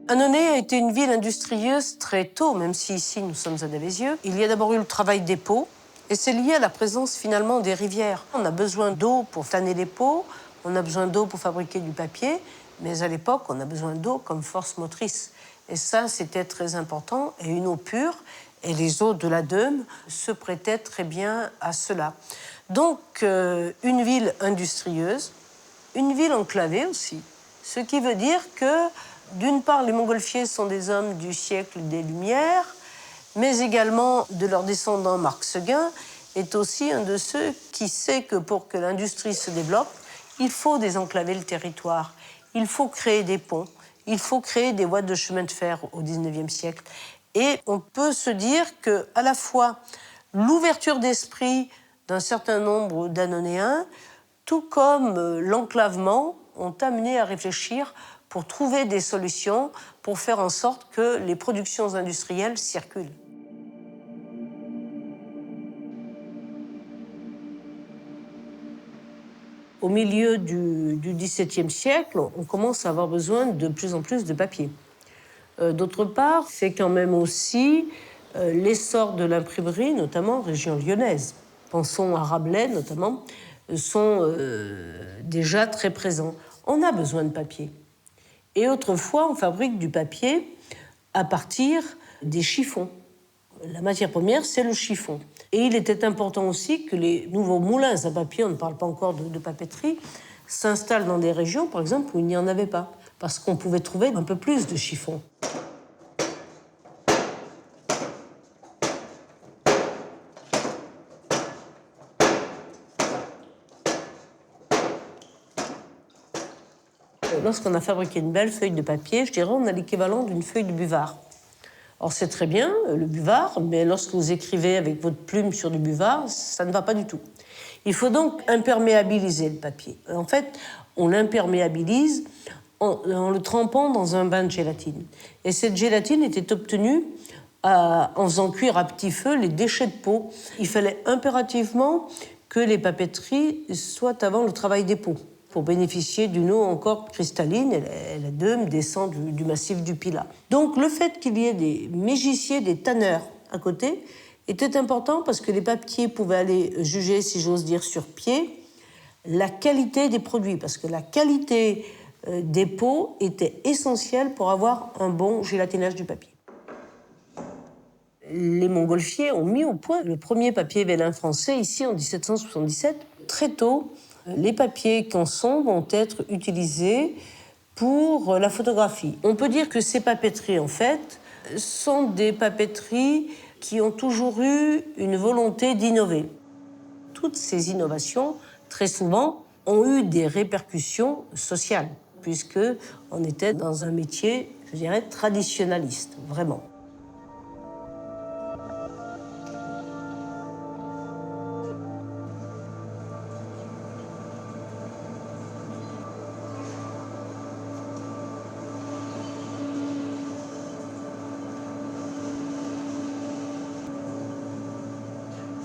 Speaker 14: Annonay a été une ville industrieuse très tôt, même si ici nous sommes à Davézieux. Il y a d'abord eu le travail des pots, et c'est lié à la présence finalement des rivières. On a besoin d'eau pour faner les pots, on a besoin d'eau pour fabriquer du papier, mais à l'époque, on a besoin d'eau comme force motrice. Et ça, c'était très important, et une eau pure, et les eaux de la Deûme se prêtaient très bien à cela. Donc, une ville industrieuse, une ville enclavée aussi, ce qui veut dire que d'une part, les Montgolfiers sont des hommes du siècle des Lumières, mais également de leur descendant Marc Seguin est aussi un de ceux qui sait que pour que l'industrie se développe, il faut désenclaver le territoire, il faut créer des ponts, il faut créer des voies de chemin de fer au XIXe siècle. Et on peut se dire que à la fois l'ouverture d'esprit d'un certain nombre d'Annonayens, tout comme l'enclavement, ont amené à réfléchir pour trouver des solutions, pour faire en sorte que les productions industrielles circulent. Au milieu du XVIIe siècle, on commence à avoir besoin de plus en plus de papier. D'autre part, c'est quand même aussi l'essor de l'imprimerie, notamment en région lyonnaise. Pensons à Rabelais, notamment, sont déjà très présents. On a besoin de papier. Et autrefois, on fabrique du papier à partir des chiffons. La matière première, c'est le chiffon. Et il était important aussi que les nouveaux moulins à papier, on ne parle pas encore de papeterie, s'installent dans des régions, par exemple, où il n'y en avait pas, parce qu'on pouvait trouver un peu plus de chiffons. Lorsqu'on a fabriqué une belle feuille de papier, je dirais on a l'équivalent d'une feuille de buvard. Or, c'est très bien, le buvard, mais lorsque vous écrivez avec votre plume sur du buvard, ça ne va pas du tout. Il faut donc imperméabiliser le papier. En fait, on l'imperméabilise en le trempant dans un bain de gélatine. Et cette gélatine était obtenue en faisant cuire à petit feu les déchets de peau. Il fallait impérativement que les papeteries soient avant le travail des peaux, pour bénéficier d'une eau encore cristalline, et la Deûme descend du massif du Pilat. Donc le fait qu'il y ait des mégissiers, des tanneurs à côté, était important parce que les papetiers pouvaient aller juger, si j'ose dire, sur pied, la qualité des produits, parce que la qualité des peaux était essentielle pour avoir un bon gélatinage du papier. Les Montgolfiers ont mis au point le premier papier vélin français, ici en 1777, très tôt. Les papiers qu'en vont être utilisés pour la photographie. On peut dire que ces papeteries, en fait, sont des papeteries qui ont toujours eu une volonté d'innover. Toutes ces innovations, très souvent, ont eu des répercussions sociales, puisqu'on était dans un métier, je dirais, traditionnaliste, vraiment.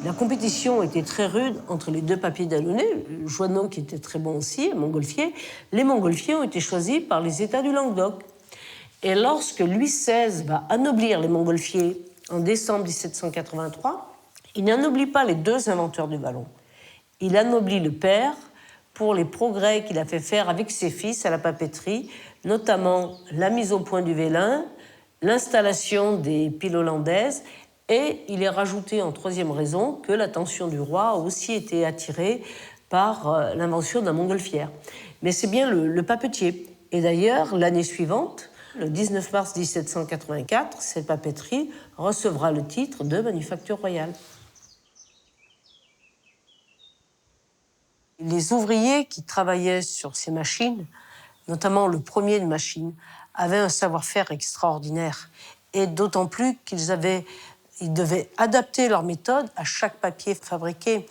Speaker 14: La compétition était très rude entre les deux papiers d'Annonay, Joanneau qui était très bon aussi, et Montgolfier. Les Montgolfiers ont été choisis par les États du Languedoc. Et lorsque Louis XVI va anoblir les montgolfiers en décembre 1783, il n'anoblit pas les deux inventeurs du ballon. Il anoblit le père pour les progrès qu'il a fait faire avec ses fils à la papeterie, notamment la mise au point du vélin, l'installation des piles hollandaises, et il est rajouté en troisième raison que l'attention du roi a aussi été attirée par l'invention d'un montgolfière. Mais c'est bien le papetier. Et d'ailleurs, l'année suivante, le 19 mars 1784, cette papeterie recevra le titre de manufacture royale. Les ouvriers qui travaillaient sur ces machines, notamment le premier de machine, avaient un savoir-faire extraordinaire. Et d'autant plus qu'ils devaient adapter leur méthode à chaque papier fabriqué.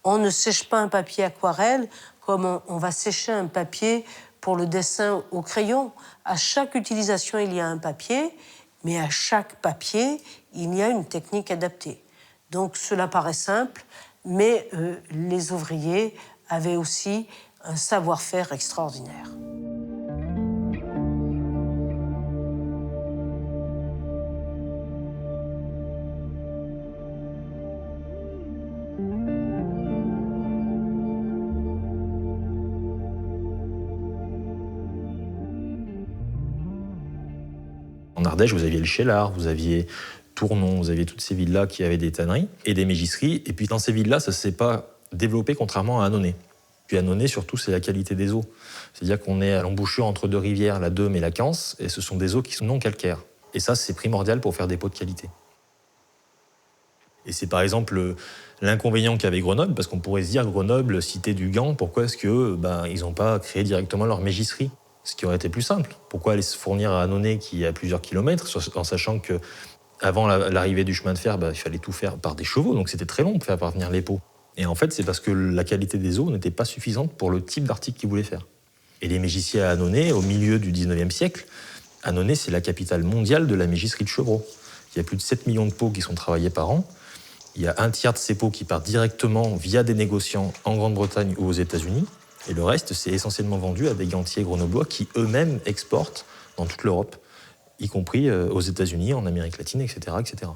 Speaker 14: On ne sèche pas un papier aquarelle comme on va sécher un papier pour le dessin au crayon. À chaque utilisation, il y a un papier, mais à chaque papier, il y a une technique adaptée. Donc cela paraît simple, mais les ouvriers avaient aussi un savoir-faire extraordinaire.
Speaker 15: En Ardèche, vous aviez le Cheylard, vous aviez Tournon, vous aviez toutes ces villes-là qui avaient des tanneries et des mégisseries. Et puis dans ces villes-là, ça ne s'est pas développé contrairement à Annonay. Puis Annonay, surtout, c'est la qualité des eaux. C'est-à-dire qu'on est à l'embouchure entre deux rivières, la Deume et la Cance, et ce sont des eaux qui sont non calcaires. Et ça, c'est primordial pour faire des pots de qualité. Et c'est par exemple l'inconvénient qu'avait Grenoble, parce qu'on pourrait se dire Grenoble, cité du Gant, pourquoi est-ce qu'ils n'ont pas créé directement leur mégisserie ? Ce qui aurait été plus simple. Pourquoi aller se fournir à Annonay qui est à plusieurs kilomètres, en sachant qu'avant l'arrivée du chemin de fer, il fallait tout faire par des chevaux, donc c'était très long pour faire parvenir les pots. Et en fait, c'est parce que la qualité des eaux n'était pas suffisante pour le type d'article qu'ils voulaient faire. Et les mégissiers à Annonay, au milieu du 19e siècle, Annonay, c'est la capitale mondiale de la mégisserie de Chevreau. Il y a plus de 7 millions de pots qui sont travaillés par an. Il y a un tiers de ces pots qui partent directement via des négociants en Grande-Bretagne ou aux États-Unis. Et le reste, c'est essentiellement vendu à des gantiers grenoblois qui eux-mêmes exportent dans toute l'Europe, y compris aux États-Unis, en Amérique latine, etc., etc.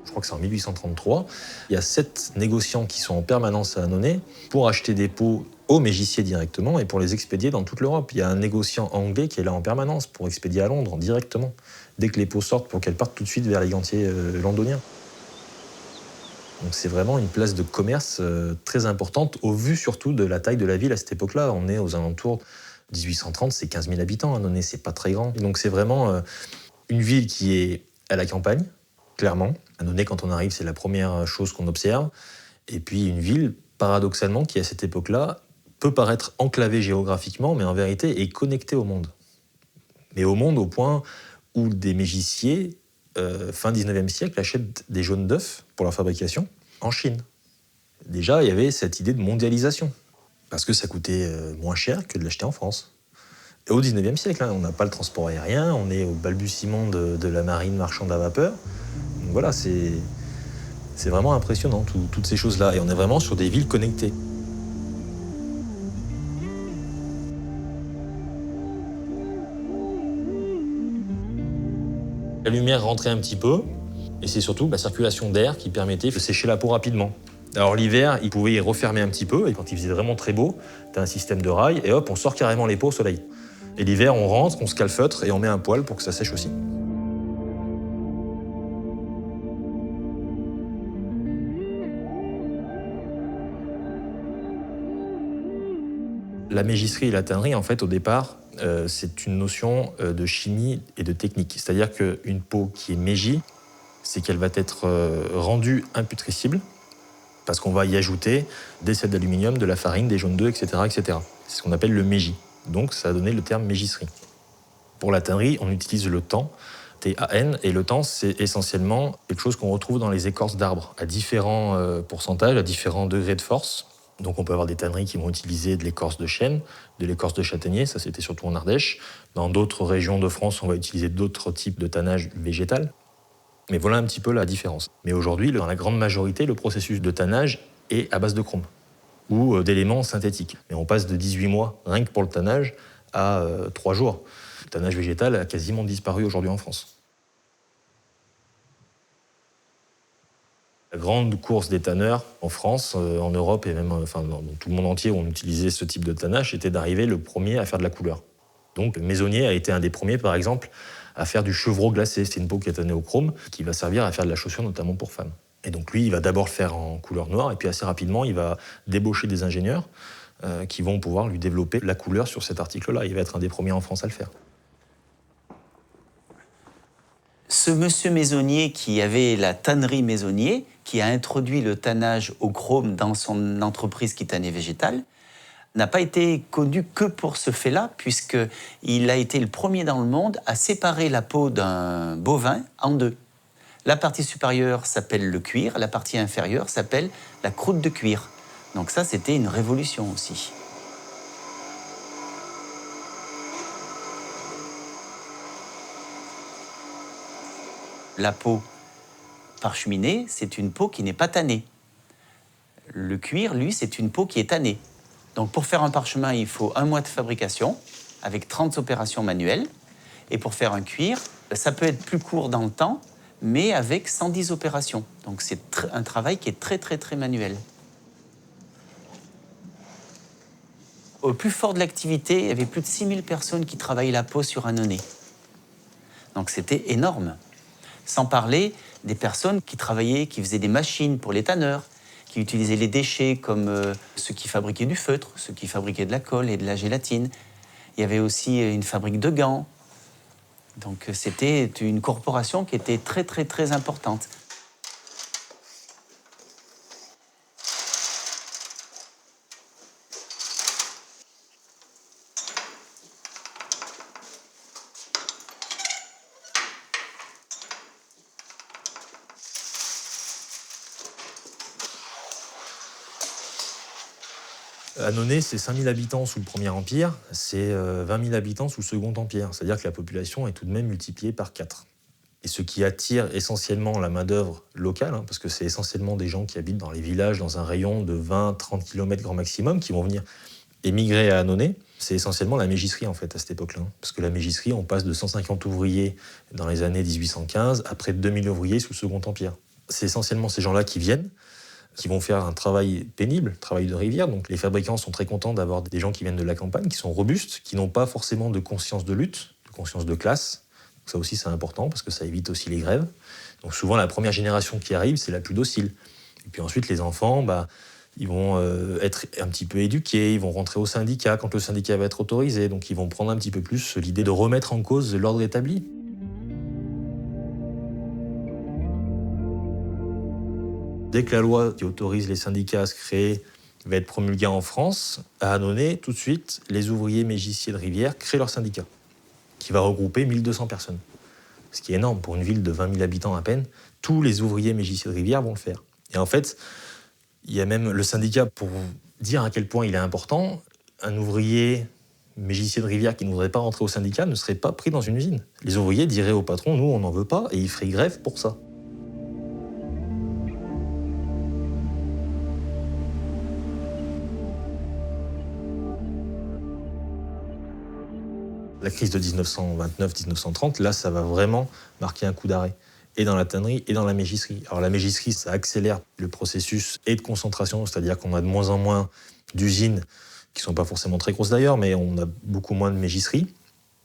Speaker 15: Je crois que c'est en 1833. Il y a 7 négociants qui sont en permanence à Annonay pour acheter des pots aux mégissiers directement et pour les expédier dans toute l'Europe. Il y a un négociant anglais qui est là en permanence pour expédier à Londres directement, dès que les pots sortent, pour qu'elles partent tout de suite vers les gantiers londoniens. Donc c'est vraiment une place de commerce très importante, au vu surtout de la taille de la ville à cette époque-là. On est aux alentours de 1830, c'est 15 000 habitants, Annonay, c'est pas très grand. Donc c'est vraiment une ville qui est à la campagne, clairement. Annonay, quand on arrive, c'est la première chose qu'on observe. Et puis une ville, paradoxalement, qui à cette époque-là peut paraître enclavée géographiquement, mais en vérité est connectée au monde. Mais au monde au point où des mégissiers, fin 19e siècle, achètent des jaunes d'œufs pour leur fabrication en Chine. Déjà, il y avait cette idée de mondialisation, parce que ça coûtait moins cher que de l'acheter en France. Et au 19e siècle, on n'a pas le transport aérien, on est au balbutiement de la marine marchande à vapeur. Donc voilà, c'est vraiment impressionnant, toutes ces choses-là. Et on est vraiment sur des villes connectées. La lumière rentrait un petit peu, et c'est surtout la circulation d'air qui permettait de sécher la peau rapidement. Alors l'hiver, il pouvait y refermer un petit peu, et quand il faisait vraiment très beau, t'as un système de rails, et hop, on sort carrément les peaux au soleil. Et l'hiver, on rentre, on se calfeutre, et on met un poêle pour que ça sèche aussi. La mégisserie et la tannerie, en fait, au départ, c'est une notion de chimie et de technique. C'est-à-dire qu'une peau qui est mégie, c'est qu'elle va être rendue imputrescible, parce qu'on va y ajouter des sels d'aluminium, de la farine, des jaunes d'œufs, etc., etc. C'est ce qu'on appelle le mégie. Donc, ça a donné le terme mégisserie. Pour la tannerie, on utilise le tan, T-A-N, et le tan, c'est essentiellement quelque chose qu'on retrouve dans les écorces d'arbres, à différents pourcentages, à différents degrés de force. Donc on peut avoir des tanneries qui vont utiliser de l'écorce de chêne, de l'écorce de châtaignier, ça c'était surtout en Ardèche. Dans d'autres régions de France, on va utiliser d'autres types de tannage végétal. Mais voilà un petit peu la différence. Mais aujourd'hui, dans la grande majorité, le processus de tannage est à base de chrome ou d'éléments synthétiques. Mais on passe de 18 mois, rien que pour le tannage, à 3 jours. Le tannage végétal a quasiment disparu aujourd'hui en France. La grande course des tanneurs en France, en Europe et même dans tout le monde entier où on utilisait ce type de tannage, c'était d'arriver le premier à faire de la couleur. Donc le maisonnier a été un des premiers, par exemple, à faire du chevreau glacé. C'est une peau qui est tannée au chrome, qui va servir à faire de la chaussure, notamment pour femmes. Et donc lui, il va d'abord le faire en couleur noire, et puis assez rapidement, il va débaucher des ingénieurs qui vont pouvoir lui développer la couleur sur cet article-là. Il va être un des premiers en France à le faire.
Speaker 16: Ce monsieur maisonnier qui avait la tannerie Maisonnier, qui a introduit le tannage au chrome dans son entreprise qui tannait végétal, n'a pas été connu que pour ce fait-là, puisqu'il a été le premier dans le monde à séparer la peau d'un bovin en deux. La partie supérieure s'appelle le cuir, la partie inférieure s'appelle la croûte de cuir. Donc ça, c'était une révolution aussi. La peau parcheminée, c'est une peau qui n'est pas tannée. Le cuir, lui, c'est une peau qui est tannée. Donc pour faire un parchemin, il faut 1 mois de fabrication, avec 30 opérations manuelles. Et pour faire un cuir, ça peut être plus court dans le temps, mais avec 110 opérations. Donc c'est un travail qui est très, très, très manuel. Au plus fort de l'activité, il y avait plus de 6000 personnes qui travaillaient la peau sur Annonay. Donc c'était énorme. Sans parler des personnes qui travaillaient, qui faisaient des machines pour les tanneurs, qui utilisaient les déchets comme ceux qui fabriquaient du feutre, ceux qui fabriquaient de la colle et de la gélatine. Il y avait aussi une fabrique de gants. Donc c'était une corporation qui était très, très, très importante.
Speaker 15: Annonay, c'est 5000 habitants sous le Premier Empire, c'est 20 000 habitants sous le Second Empire. C'est-à-dire que la population est tout de même multipliée par 4. Et ce qui attire essentiellement la main-d'œuvre locale, parce que c'est essentiellement des gens qui habitent dans les villages, dans un rayon de 20-30 km grand maximum, qui vont venir émigrer à Annonay, c'est essentiellement la mégisserie en fait à cette époque-là. Parce que la mégisserie, on passe de 150 ouvriers dans les années 1815 à près de 2000 ouvriers sous le Second Empire. C'est essentiellement ces gens-là qui viennent, qui vont faire un travail pénible, travail de rivière. Donc les fabricants sont très contents d'avoir des gens qui viennent de la campagne, qui sont robustes, qui n'ont pas forcément de conscience de lutte, de conscience de classe. Donc ça aussi, c'est important parce que ça évite aussi les grèves. Donc souvent, la première génération qui arrive, c'est la plus docile. Et puis ensuite, les enfants, ils vont être un petit peu éduqués, ils vont rentrer au syndicat quand le syndicat va être autorisé. Donc ils vont prendre un petit peu plus l'idée de remettre en cause l'ordre établi. Dès que la loi qui autorise les syndicats à se créer va être promulguée en France, à Annonay, tout de suite, les ouvriers mégissiers de rivière créent leur syndicat, qui va regrouper 1200 personnes. Ce qui est énorme pour une ville de 20 000 habitants à peine. Tous les ouvriers mégissiers de rivière vont le faire. Et en fait, il y a même le syndicat, pour dire à quel point il est important, un ouvrier mégissier de rivière qui ne voudrait pas rentrer au syndicat ne serait pas pris dans une usine. Les ouvriers diraient au patron, nous on n'en veut pas, et ils feraient grève pour ça. La crise de 1929-1930, là, ça va vraiment marquer un coup d'arrêt, et dans la tannerie et dans la mégisserie. Alors la mégisserie, ça accélère le processus et de concentration, c'est-à-dire qu'on a de moins en moins d'usines, qui ne sont pas forcément très grosses d'ailleurs, mais on a beaucoup moins de mégisseries.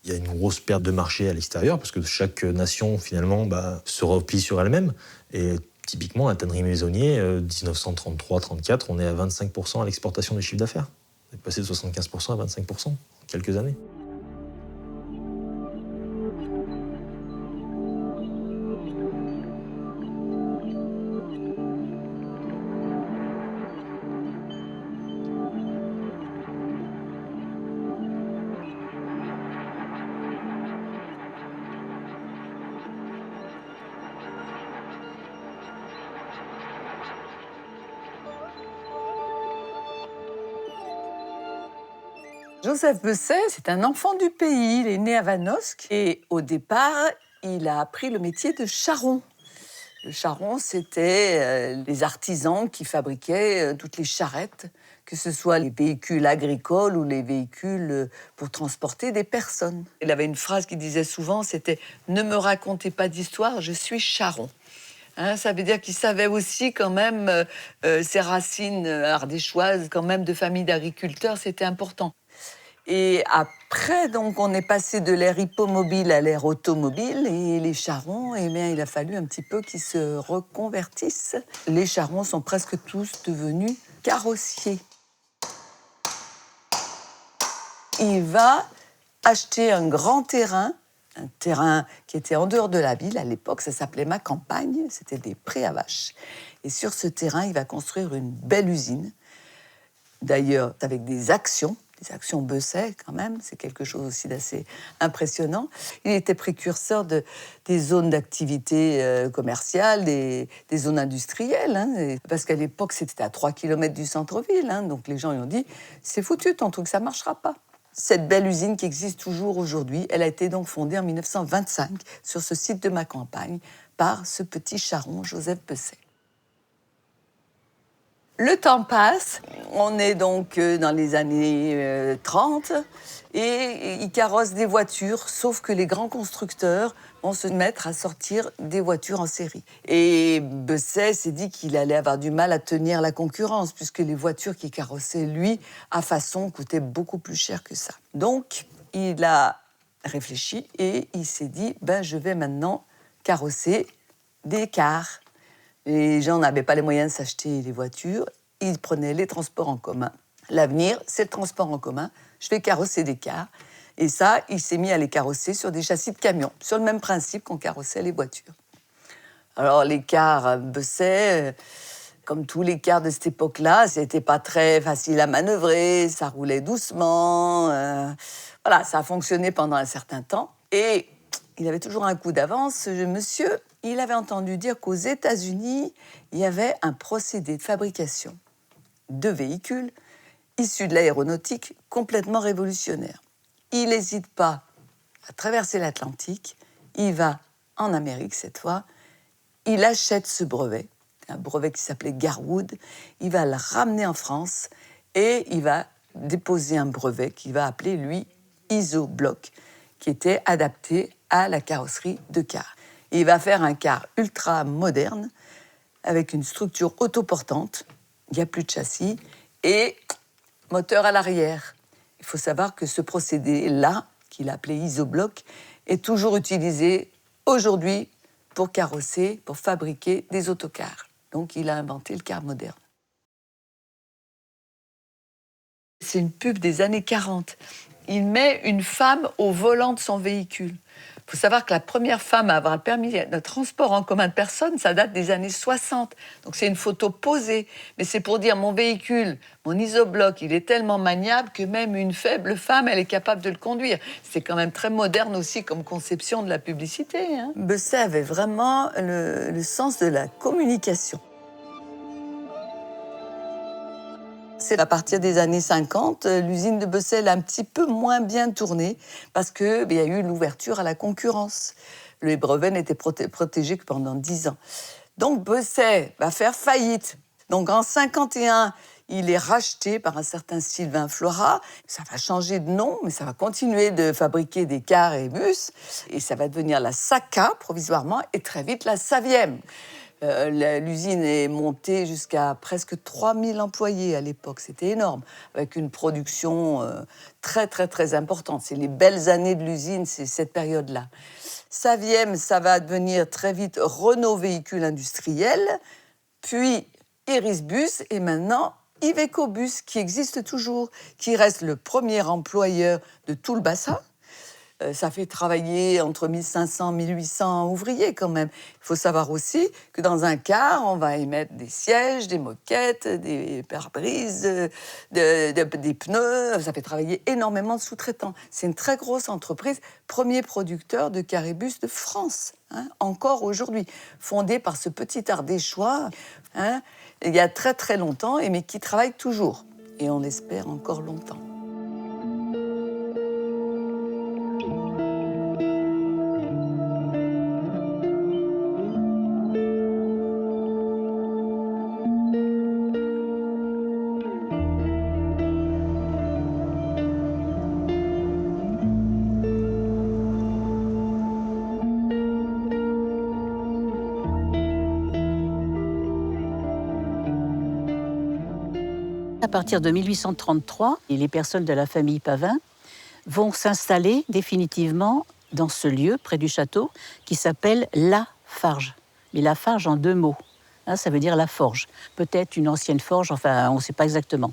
Speaker 15: Il y a une grosse perte de marché à l'extérieur, parce que chaque nation, finalement, se replie sur elle-même. Et typiquement, la tannerie Maisonnier, 1933-34, on est à 25% à l'exportation du chiffre d'affaires. On est passé de 75% à 25% en quelques années.
Speaker 17: Joseph Besset, c'est un enfant du pays. Il est né à Vanosque et au départ, il a appris le métier de charron. Le charron, c'était les artisans qui fabriquaient toutes les charrettes que ce soit les véhicules agricoles ou les véhicules pour transporter des personnes. Il avait une phrase qu'il disait souvent, c'était « Ne me racontez pas d'histoire, je suis charron ». Ça veut dire qu'il savait aussi quand même ses racines ardéchoises, quand même de famille d'agriculteurs, c'était important. Et après, donc, on est passé de l'ère hippomobile à l'ère automobile. Et les charrons, eh bien, il a fallu un petit peu qu'ils se reconvertissent. Les charrons sont presque tous devenus carrossiers. Il va acheter un grand terrain, un terrain qui était en dehors de la ville. À l'époque, ça s'appelait ma campagne, c'était des prés à vaches. Et sur ce terrain, il va construire une belle usine. D'ailleurs, avec des actions Besset quand même, c'est quelque chose aussi d'assez impressionnant. Il était précurseur des zones d'activité commerciale, des zones industrielles, parce qu'à l'époque, c'était à 3 km du centre-ville. Donc les gens lui ont dit « c'est foutu ton truc, ça ne marchera pas ». Cette belle usine qui existe toujours aujourd'hui, elle a été donc fondée en 1925 sur ce site de ma campagne par ce petit charron, Joseph Besset. Le temps passe, on est donc dans les années 30 et ils carrossent des voitures, sauf que les grands constructeurs vont se mettre à sortir des voitures en série. Et Besset s'est dit qu'il allait avoir du mal à tenir la concurrence, puisque les voitures qu'il carrossait, lui, à façon, coûtaient beaucoup plus cher que ça. Donc, il a réfléchi et il s'est dit, je vais maintenant carrosser des cars. Les gens n'avaient pas les moyens de s'acheter les voitures, ils prenaient les transports en commun. L'avenir, c'est le transport en commun. Je vais carrosser des cars. Et ça, il s'est mis à les carrosser sur des châssis de camions, sur le même principe qu'on carrossait les voitures. Alors, les cars Besset, comme tous les cars de cette époque-là, c'était pas très facile à manœuvrer, ça roulait doucement. Voilà, ça a fonctionné pendant un certain temps. Et il avait toujours un coup d'avance, ce monsieur. Il avait entendu dire qu'aux États-Unis, il y avait un procédé de fabrication de véhicules issus de l'aéronautique complètement révolutionnaire. Il n'hésite pas à traverser l'Atlantique, il va en Amérique cette fois, il achète ce brevet, un brevet qui s'appelait Garwood, il va le ramener en France et il va déposer un brevet qu'il va appeler, lui, Isobloc, qui était adapté à la carrosserie de car. Il va faire un car ultra moderne, avec une structure autoportante, il n'y a plus de châssis, et moteur à l'arrière. Il faut savoir que ce procédé-là, qu'il appelait Isobloc, est toujours utilisé aujourd'hui pour carrosser, pour fabriquer des autocars. Donc il a inventé le car moderne. C'est une pub des années 40. Il met une femme au volant de son véhicule. Il faut savoir que la première femme à avoir le permis de transport en commun de personnes, ça date des années 60. Donc c'est une photo posée. Mais c'est pour dire, mon véhicule, mon Isobloc, il est tellement maniable que même une faible femme, elle est capable de le conduire. C'est quand même très moderne aussi comme conception de la publicité. Besset avait vraiment le sens de la communication. C'est à partir des années 50, l'usine de Besset a un petit peu moins bien tourné parce qu'il y a eu l'ouverture à la concurrence. Les brevets n'étaient protégés que pendant 10 ans. Donc Besset va faire faillite. Donc en 51, il est racheté par un certain Sylvain Florat. Ça va changer de nom, mais ça va continuer de fabriquer des cars et bus. Et ça va devenir la SACA provisoirement et très vite la Saviem. L'usine est montée jusqu'à presque 3000 employés à l'époque. C'était énorme, avec une production très, très, très importante. C'est les belles années de l'usine, c'est cette période-là. Saviem, ça va devenir très vite Renault Véhicules Industriels, puis Irisbus, et maintenant Iveco Bus, qui existe toujours, qui reste le premier employeur de tout le bassin. Ça fait travailler entre 1500 et 1800 ouvriers quand même. Il faut savoir aussi que dans un car, on va émettre des sièges, des moquettes, des pare-brises, des pneus. Ça fait travailler énormément de sous-traitants. C'est une très grosse entreprise, premier producteur de cars et bus de France, encore aujourd'hui, fondée par ce petit Ardéchois, il y a très très longtemps, mais qui travaille toujours. Et on l'espère encore longtemps.
Speaker 18: À partir de 1833, les personnes de la famille Pavin vont s'installer définitivement dans ce lieu, près du château, qui s'appelle La Farge. Mais La Farge en 2 mots. Ça veut dire la forge. Peut-être une ancienne forge, enfin, on ne sait pas exactement.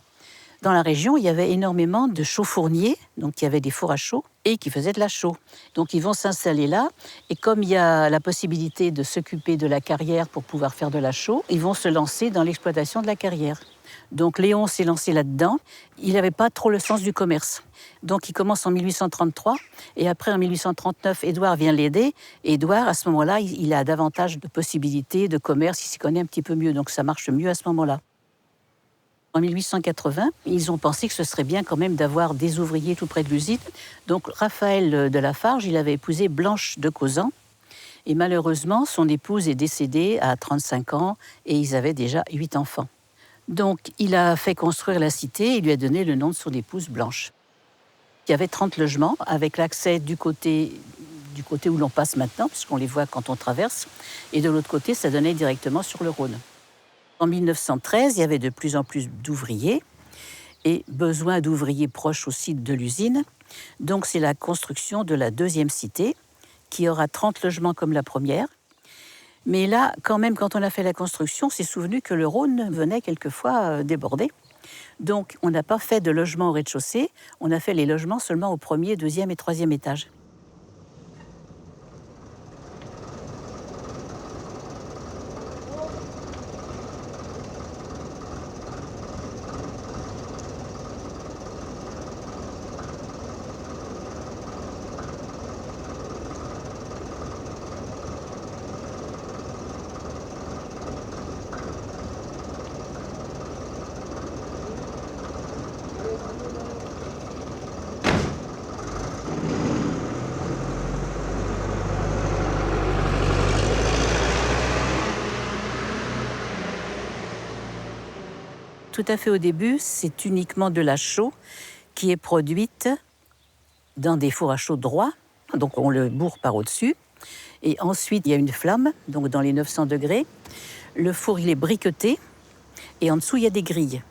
Speaker 18: Dans la région, il y avait énormément de chaux-fourniers, donc il y avait des fours à chaux, et qui faisaient de la chaux. Donc ils vont s'installer là, et comme il y a la possibilité de s'occuper de la carrière pour pouvoir faire de la chaux, ils vont se lancer dans l'exploitation de la carrière. Donc Léon s'est lancé là-dedans. Il n'avait pas trop le sens du commerce. Donc il commence en 1833, et après en 1839, Édouard vient l'aider. Et Édouard, à ce moment-là, il a davantage de possibilités de commerce, il s'y connaît un petit peu mieux, donc ça marche mieux à ce moment-là. En 1880, ils ont pensé que ce serait bien quand même d'avoir des ouvriers tout près de l'usine. Donc Raphaël de Lafarge, il avait épousé Blanche de Causan. Et malheureusement, son épouse est décédée à 35 ans et ils avaient déjà 8 enfants. Donc il a fait construire la cité et lui a donné le nom de son épouse Blanche. Il y avait 30 logements avec l'accès du côté où l'on passe maintenant, puisqu'on les voit quand on traverse. Et de l'autre côté, ça donnait directement sur le Rhône. En 1913, il y avait de plus en plus d'ouvriers et besoin d'ouvriers proches aussi de l'usine. Donc c'est la construction de la 2e cité qui aura 30 logements comme la première. Mais là, quand même, quand on a fait la construction, on s'est souvenu que le Rhône venait quelquefois déborder. Donc on n'a pas fait de logements au rez-de-chaussée, on a fait les logements seulement au 1er, 2e et 3e étage. Tout à fait au début, c'est uniquement de la chaux qui est produite dans des fours à chaux droits. Donc on le bourre par au-dessus. Et ensuite, il y a une flamme, donc dans les 900 degrés. Le four, il est briqueté. Et en dessous, il y a des grilles.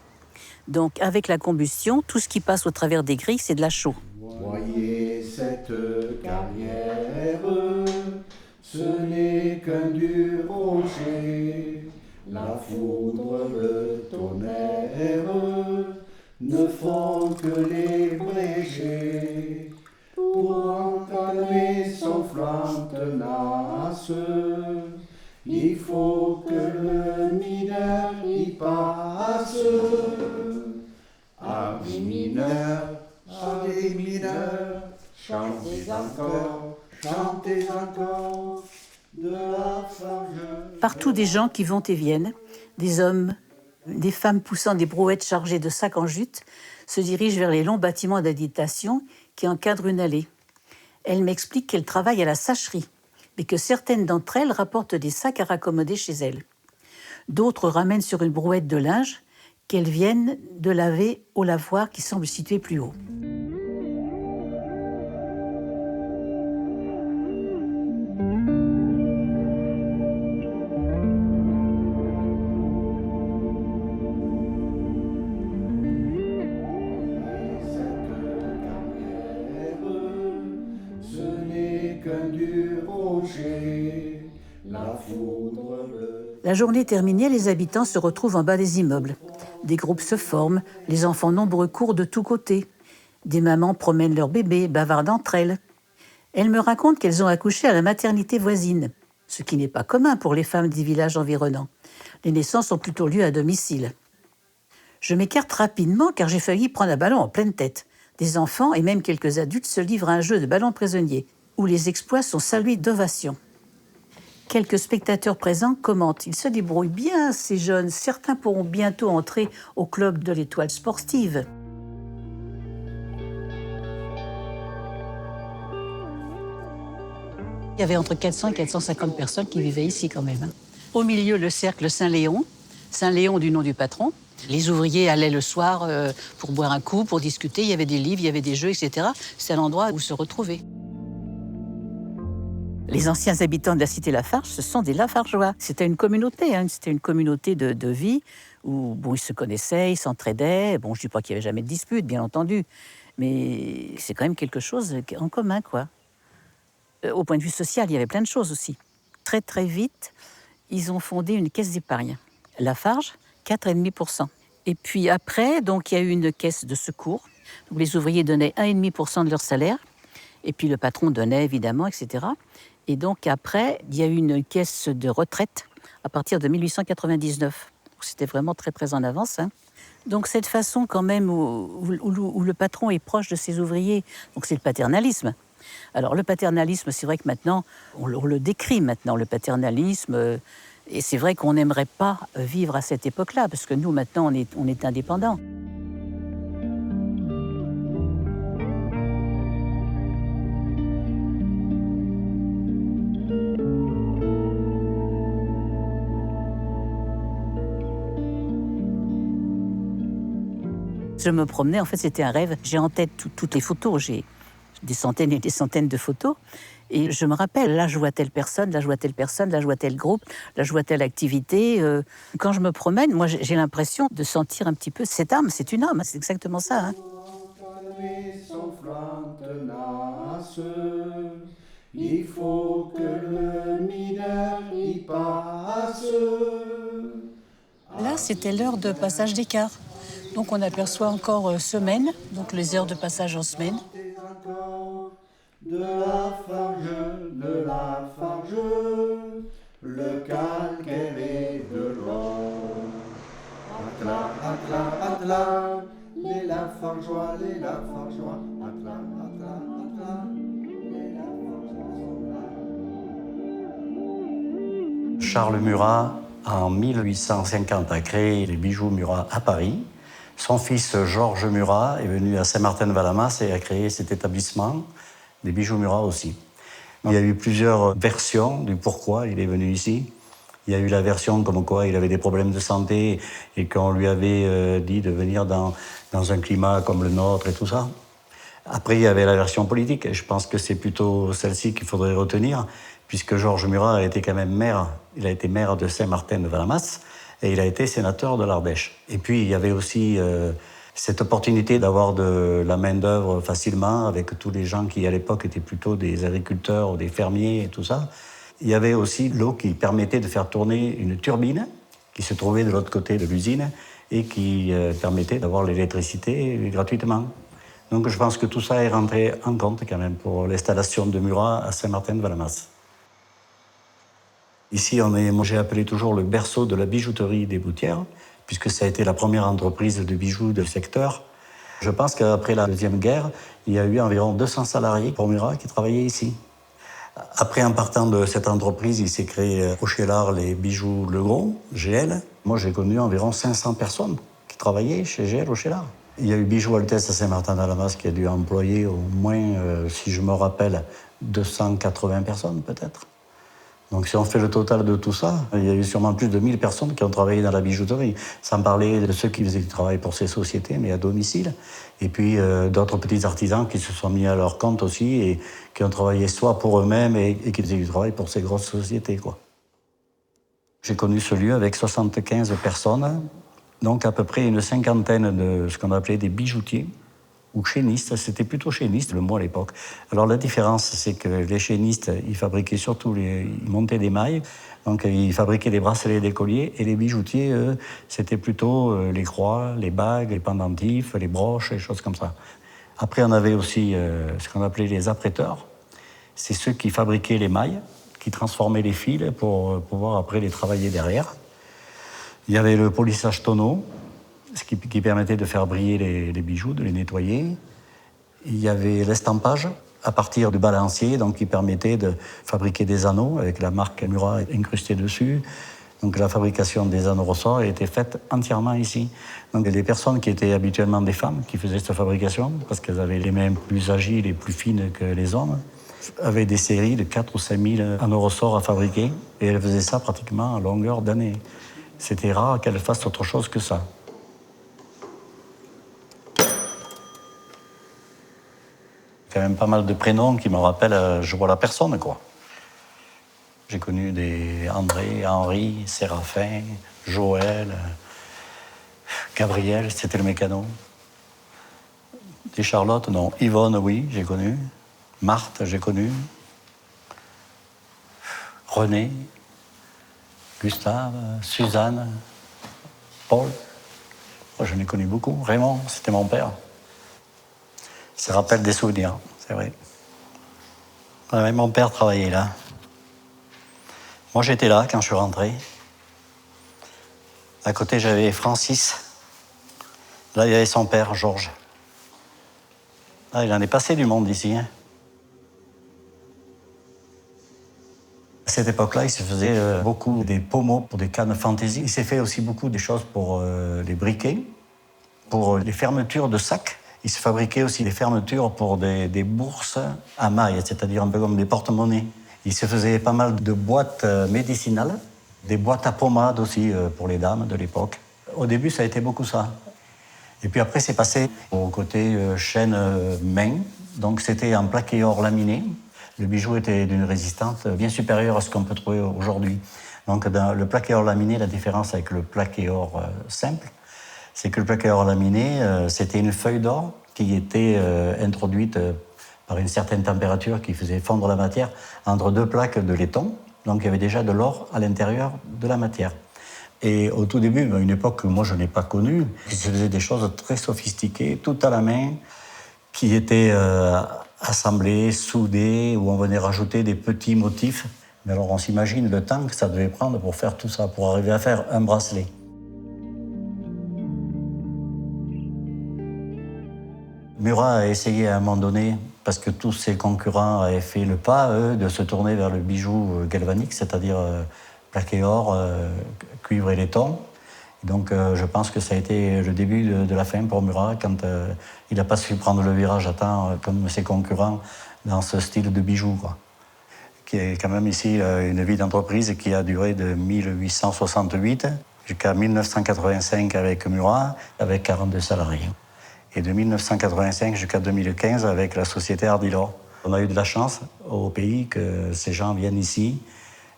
Speaker 18: Donc avec la combustion, tout ce qui passe au travers des grilles, c'est de la chaux.
Speaker 19: Voyez cette carrière, ce n'est qu'un dur rocher. La foudre, le tonnerre ne font que l'ébrécher. Pour entamer son flanc tenace, il faut que le mineur y passe. Amis mineurs, allez mineurs, chantez encore de la forge.
Speaker 18: Partout des gens qui vont et viennent, des hommes, des femmes poussant des brouettes chargées de sacs en jute, se dirigent vers les longs bâtiments d'habitation qui encadrent une allée. Elle m'explique qu'elle travaille à la sacherie, mais que certaines d'entre elles rapportent des sacs à raccommoder chez elles. D'autres ramènent sur une brouette de linge qu'elles viennent de laver au lavoir qui semble situé plus haut. La journée terminée, les habitants se retrouvent en bas des immeubles. Des groupes se forment, les enfants nombreux courent de tous côtés. Des mamans promènent leurs bébés, bavardent entre elles. Elles me racontent qu'elles ont accouché à la maternité voisine, ce qui n'est pas commun pour les femmes des villages environnants. Les naissances ont plutôt lieu à domicile. Je m'écarte rapidement car j'ai failli prendre un ballon en pleine tête. Des enfants et même quelques adultes se livrent à un jeu de ballon prisonnier, où les exploits sont salués d'ovations. Quelques spectateurs présents commentent. Ils se débrouillent bien, ces jeunes. Certains pourront bientôt entrer au club de l'Étoile sportive. Il y avait entre 400 et 450 personnes qui vivaient ici quand même. Au milieu, le cercle Saint-Léon. Saint-Léon du nom du patron. Les ouvriers allaient le soir pour boire un coup, pour discuter. Il y avait des livres, il y avait des jeux, etc. C'est l'endroit où se retrouver. Les anciens habitants de la cité Lafarge, ce sont des Lafargeois. C'était une communauté, c'était une communauté de vie où bon, ils se connaissaient, ils s'entraidaient. Bon, je ne dis pas qu'il n'y avait jamais de dispute, bien entendu, mais c'est quand même quelque chose en commun, quoi. Au point de vue social, il y avait plein de choses aussi. Très, très vite, ils ont fondé une caisse d'épargne. Lafarge, 4,5%. Et puis après, donc, il y a eu une caisse de secours. Donc, les ouvriers donnaient 1,5% de leur salaire. Et puis le patron donnait, évidemment, etc. Et donc après, il y a eu une caisse de retraite à partir de 1899. C'était vraiment très, très en avance. Hein. Donc cette façon quand même où le patron est proche de ses ouvriers, donc c'est le paternalisme. Alors le paternalisme, c'est vrai que maintenant, on le décrit maintenant, le paternalisme. Et c'est vrai qu'on n'aimerait pas vivre à cette époque-là, parce que nous, maintenant, on est indépendants. Je me promenais, en fait, c'était un rêve. J'ai en tête toutes les photos, j'ai des centaines et des centaines de photos. Et je me rappelle, là, je vois telle personne, là, je vois telle personne, là, je vois tel groupe, là, je vois telle activité. Quand je me promène, moi, j'ai l'impression de sentir un petit peu cette âme. C'est une âme, c'est exactement ça. Hein.
Speaker 19: Il faut que le mineur y passe.
Speaker 18: Là, c'était l'heure de passage d'écart. Donc, on aperçoit encore semaine, donc les heures de passage en semaine.
Speaker 19: De la farge, le calcaire et de l'or. Atla, atla, atla, les lafargeois, les lafargeois. Atla, atla, atla, les lafargeois sont là.
Speaker 20: Charles Murat, en 1850, a créé les bijoux Murat à Paris. Son fils Georges Murat est venu à Saint-Martin-de-Valamas et a créé cet établissement, des bijoux Murat aussi. Il y a eu plusieurs versions du pourquoi il est venu ici. Il y a eu la version comme quoi il avait des problèmes de santé et qu'on lui avait dit de venir dans un climat comme le nôtre et tout ça. Après, il y avait la version politique, et je pense que c'est plutôt celle-ci qu'il faudrait retenir, puisque Georges Murat a été quand même maire, il a été maire de Saint-Martin-de-Valamas, et il a été sénateur de l'Ardèche. Et puis, il y avait aussi cette opportunité d'avoir de la main-d'œuvre facilement, avec tous les gens qui, à l'époque, étaient plutôt des agriculteurs ou des fermiers et tout ça. Il y avait aussi l'eau qui permettait de faire tourner une turbine qui se trouvait de l'autre côté de l'usine et qui permettait d'avoir l'électricité gratuitement. Donc, je pense que tout ça est rentré en compte quand même pour l'installation de Murat à Saint-Martin-de-Valamas. Ici, j'ai appelé toujours le berceau de la bijouterie des Boutières, puisque ça a été la première entreprise de bijoux du secteur. Je pense qu'après la Deuxième Guerre, il y a eu environ 200 salariés pour Murat qui travaillaient ici. Après, en partant de cette entreprise, il s'est créé au Chélar les bijoux Legros, GL. Moi, j'ai connu environ 500 personnes qui travaillaient chez GL au Chélar. Il y a eu Bijoux Altesse à Saint-Martin-de-Valamas qui a dû employer au moins, si je me rappelle, 280 personnes peut-être. Donc si on fait le total de tout ça, il y a eu sûrement plus de 1000 personnes qui ont travaillé dans la bijouterie, sans parler de ceux qui faisaient du travail pour ces sociétés, mais à domicile. Et puis d'autres petits artisans qui se sont mis à leur compte aussi et qui ont travaillé soit pour eux-mêmes et qui faisaient du travail pour ces grosses sociétés, quoi. J'ai connu ce lieu avec 75 personnes, donc à peu près une cinquantaine de ce qu'on appelait des bijoutiers, ou chénistes, c'était plutôt chéniste le mot à l'époque. Alors la différence, c'est que les chénistes, ils fabriquaient surtout, ils montaient des mailles, donc ils fabriquaient des bracelets et des colliers, et les bijoutiers, eux, c'était plutôt les croix, les bagues, les pendentifs, les broches, les choses comme ça. Après, on avait aussi ce qu'on appelait les apprêteurs. C'est ceux qui fabriquaient les mailles, qui transformaient les fils pour pouvoir après les travailler derrière. Il y avait le polissage tonneau, ce qui permettait de faire briller les bijoux, de les nettoyer. Il y avait l'estampage à partir du balancier, donc qui permettait de fabriquer des anneaux avec la marque Murat incrustée dessus. Donc la fabrication des anneaux ressorts a été faite entièrement ici. Donc les personnes qui étaient habituellement des femmes qui faisaient cette fabrication, parce qu'elles avaient les mains plus agiles et plus fines que les hommes, avaient des séries de 4 ou 5 000 anneaux ressorts à fabriquer, et elles faisaient ça pratiquement à longueur d'année. C'était rare qu'elles fassent autre chose que ça. Quand même pas mal de prénoms qui me rappellent, je vois la personne, quoi. J'ai connu des André, Henri, Séraphin, Joël, Gabriel, c'était le mécano. Des Charlotte, non. Yvonne, oui, j'ai connu. Marthe, j'ai connu. René, Gustave, Suzanne, Paul. Oh, je n'ai connu beaucoup. Raymond, c'était mon père. Ça rappelle des souvenirs, c'est vrai. Ouais, mon père travaillait là. Moi, j'étais là quand je suis rentré. À côté, j'avais Francis. Là, il y avait son père, Georges. Ah, il en est passé du monde ici. Hein. À cette époque-là, il se faisait beaucoup des pommeaux pour des cannes fantaisie. Il s'est fait aussi beaucoup des choses pour les briquets, pour les fermetures de sacs. Il se fabriquait aussi des fermetures pour des bourses à mailles, c'est-à-dire un peu comme des porte-monnaies. Il se faisait pas mal de boîtes médicinales, des boîtes à pommade aussi pour les dames de l'époque. Au début, ça a été beaucoup ça. Et puis après, c'est passé au côté chaîne main. Donc c'était en plaqué or laminé. Le bijou était d'une résistance bien supérieure à ce qu'on peut trouver aujourd'hui. Donc dans le plaqué or laminé, la différence avec le plaqué or simple, c'est que le plaqué or laminé, c'était une feuille d'or qui était introduite par une certaine température qui faisait fondre la matière entre deux plaques de laiton. Donc il y avait déjà de l'or à l'intérieur de la matière. Et au tout début, à une époque que moi je n'ai pas connue, il se faisait des choses très sophistiquées, tout à la main, qui étaient assemblées, soudées, où on venait rajouter des petits motifs. Mais alors on s'imagine le temps que ça devait prendre pour faire tout ça, pour arriver à faire un bracelet. Murat a essayé à un moment donné, parce que tous ses concurrents avaient fait le pas, eux, de se tourner vers le bijou galvanique, c'est-à-dire plaqué or, cuivre et laiton. Donc je pense que ça a été le début de la fin pour Murat, quand il n'a pas su prendre le virage à temps comme ses concurrents dans ce style de bijou, quoi. Qui est quand même ici une vie d'entreprise qui a duré de 1868 jusqu'à 1985 avec Murat, avec 42 salariés. Et de 1985 jusqu'à 2015 avec la société Ardilor. On a eu de la chance au pays que ces gens viennent ici.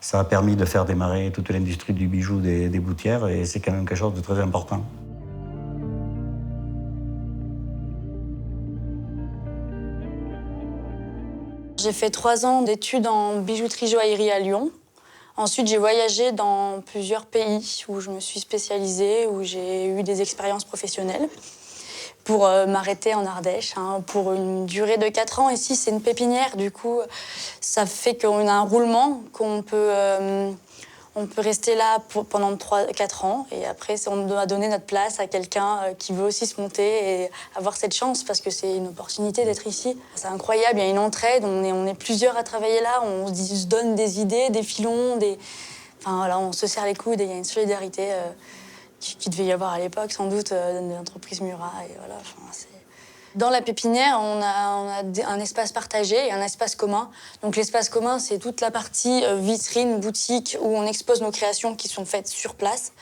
Speaker 20: Ça a permis de faire démarrer toute l'industrie du bijou des Boutières et c'est quand même quelque chose de très important.
Speaker 21: J'ai fait 3 ans d'études en bijouterie-joaillerie à Lyon. Ensuite, j'ai voyagé dans plusieurs pays où je me suis spécialisée, où j'ai eu des expériences professionnelles. Pour m'arrêter en Ardèche, pour une durée de 4 ans. Ici, c'est une pépinière, du coup, ça fait qu'on a un roulement, qu'on peut, on peut rester là pendant 4 ans. Et après, on doit donner notre place à quelqu'un qui veut aussi se monter et avoir cette chance, parce que c'est une opportunité d'être ici. C'est incroyable, il y a une entraide, on est plusieurs à travailler là, on se donne des idées, des filons, enfin, voilà, on se serre les coudes et il y a une solidarité qui devait y avoir à l'époque, sans doute, de l'entreprise Murat. Et voilà, dans la pépinière, on a un espace partagé et un espace commun. Donc l'espace commun, c'est toute la partie vitrine, boutique, où on expose nos créations qui sont faites sur place.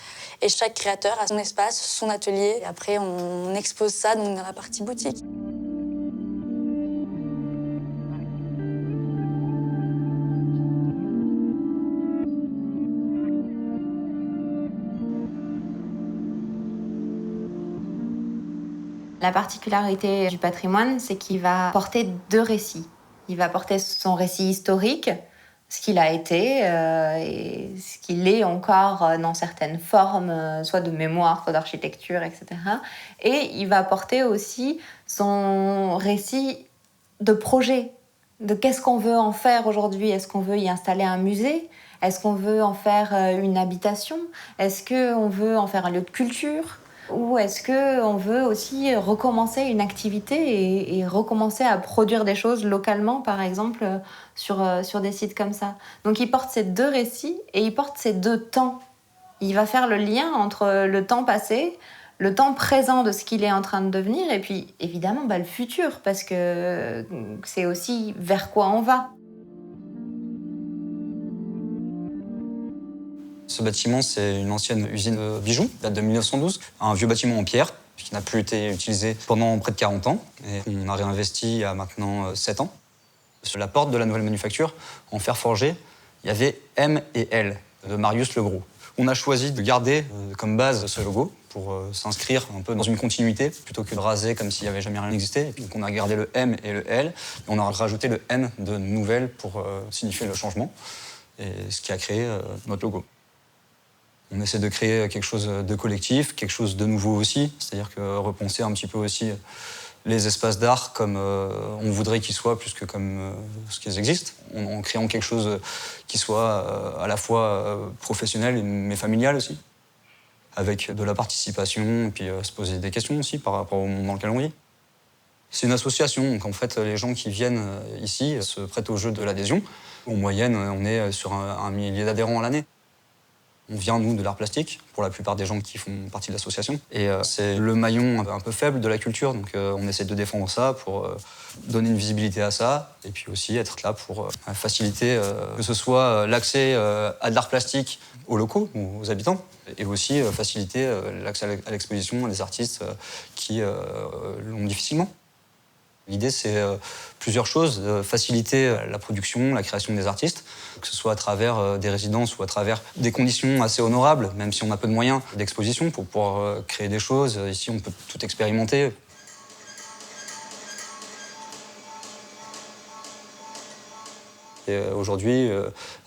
Speaker 21: Et chaque créateur a son espace, son atelier. Et après, on expose ça donc, dans la partie boutique.
Speaker 3: La particularité du patrimoine, c'est qu'il va porter 2 récits. Il va porter son récit historique, ce qu'il a été et ce qu'il est encore dans certaines formes, soit de mémoire, soit d'architecture, etc. Et il va porter aussi son récit de projet, de qu'est-ce qu'on veut en faire aujourd'hui. Est-ce qu'on veut y installer un musée ? Est-ce qu'on veut en faire une habitation ? Est-ce qu'on veut en faire un lieu de culture ? Ou est-ce qu'on veut aussi recommencer une activité et recommencer à produire des choses localement, par exemple, sur des sites comme ça. Donc il porte ces 2 récits et il porte ces 2 temps. Il va faire le lien entre le temps passé, le temps présent de ce qu'il est en train de devenir, et puis évidemment le futur, parce que c'est aussi vers quoi on va.
Speaker 22: Ce bâtiment, c'est une ancienne usine de bijoux, date de 1912, un vieux bâtiment en pierre qui n'a plus été utilisé pendant près de 40 ans. Et on a réinvesti il y a maintenant 7 ans. Sur la porte de la nouvelle manufacture, en fer forgé, il y avait M et L de Marius Legros. On a choisi de garder comme base ce logo pour s'inscrire un peu dans une continuité, plutôt que de raser comme s'il n'y avait jamais rien existé. Donc on a gardé le M et le L, et on a rajouté le N de nouvelle pour signifier le changement, et ce qui a créé notre logo. On essaie de créer quelque chose de collectif, quelque chose de nouveau aussi, c'est-à-dire que repenser un petit peu aussi les espaces d'art comme on voudrait qu'ils soient plus que comme ce qu'ils existent, en créant quelque chose qui soit à la fois professionnel mais familial aussi, avec de la participation et puis se poser des questions aussi par rapport au monde dans lequel on vit. C'est une association, donc en fait les gens qui viennent ici se prêtent au jeu de l'adhésion. En moyenne, on est sur un millier d'adhérents à l'année. On vient, nous, de l'art plastique, pour la plupart des gens qui font partie de l'association. Et c'est le maillon un peu faible de la culture, donc on essaie de défendre ça pour donner une visibilité à ça, et puis aussi être là pour faciliter que ce soit l'accès à de l'art plastique aux locaux, aux habitants, et aussi faciliter l'accès à l'exposition à des artistes qui l'ont difficilement. L'idée, c'est plusieurs choses, faciliter la production, la création des artistes, que ce soit à travers des résidences ou à travers des conditions assez honorables, même si on a peu de moyens d'exposition pour pouvoir créer des choses. Ici, on peut tout expérimenter. Aujourd'hui,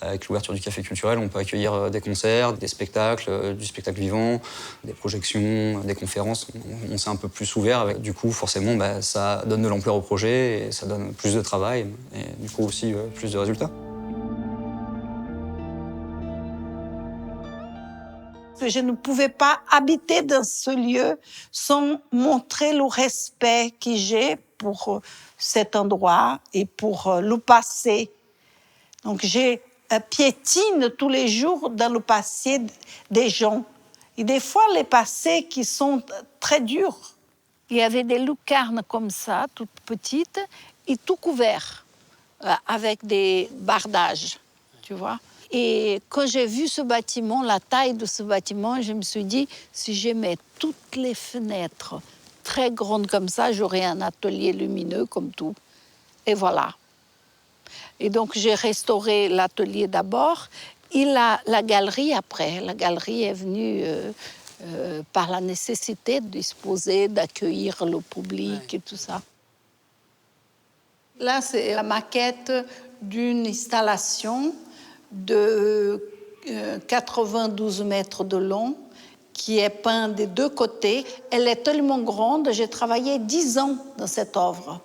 Speaker 22: avec l'ouverture du café culturel, on peut accueillir des concerts, des spectacles, du spectacle vivant, des projections, des conférences. On s'est un peu plus ouvert. Du coup, forcément, ça donne de l'ampleur au projet et ça donne plus de travail et du coup aussi plus de résultats.
Speaker 8: Je ne pouvais pas habiter dans ce lieu sans montrer le respect que j'ai pour cet endroit et pour le passé. Donc, je piétine tous les jours dans le passé des gens. Et des fois, les passés qui sont très durs. Il y avait des lucarnes comme ça, toutes petites, et tout couvert, avec des bardages, tu vois. Et quand j'ai vu ce bâtiment, la taille de ce bâtiment, je me suis dit, si je mets toutes les fenêtres très grandes comme ça, j'aurai un atelier lumineux comme tout. Et voilà. Et donc, j'ai restauré l'atelier d'abord et la galerie après. La galerie est venue par la nécessité de disposer, d'accueillir le public et tout ça. Là, c'est la maquette d'une installation de 92 mètres de long qui est peinte des deux côtés. Elle est tellement grande, j'ai travaillé 10 ans dans cette œuvre.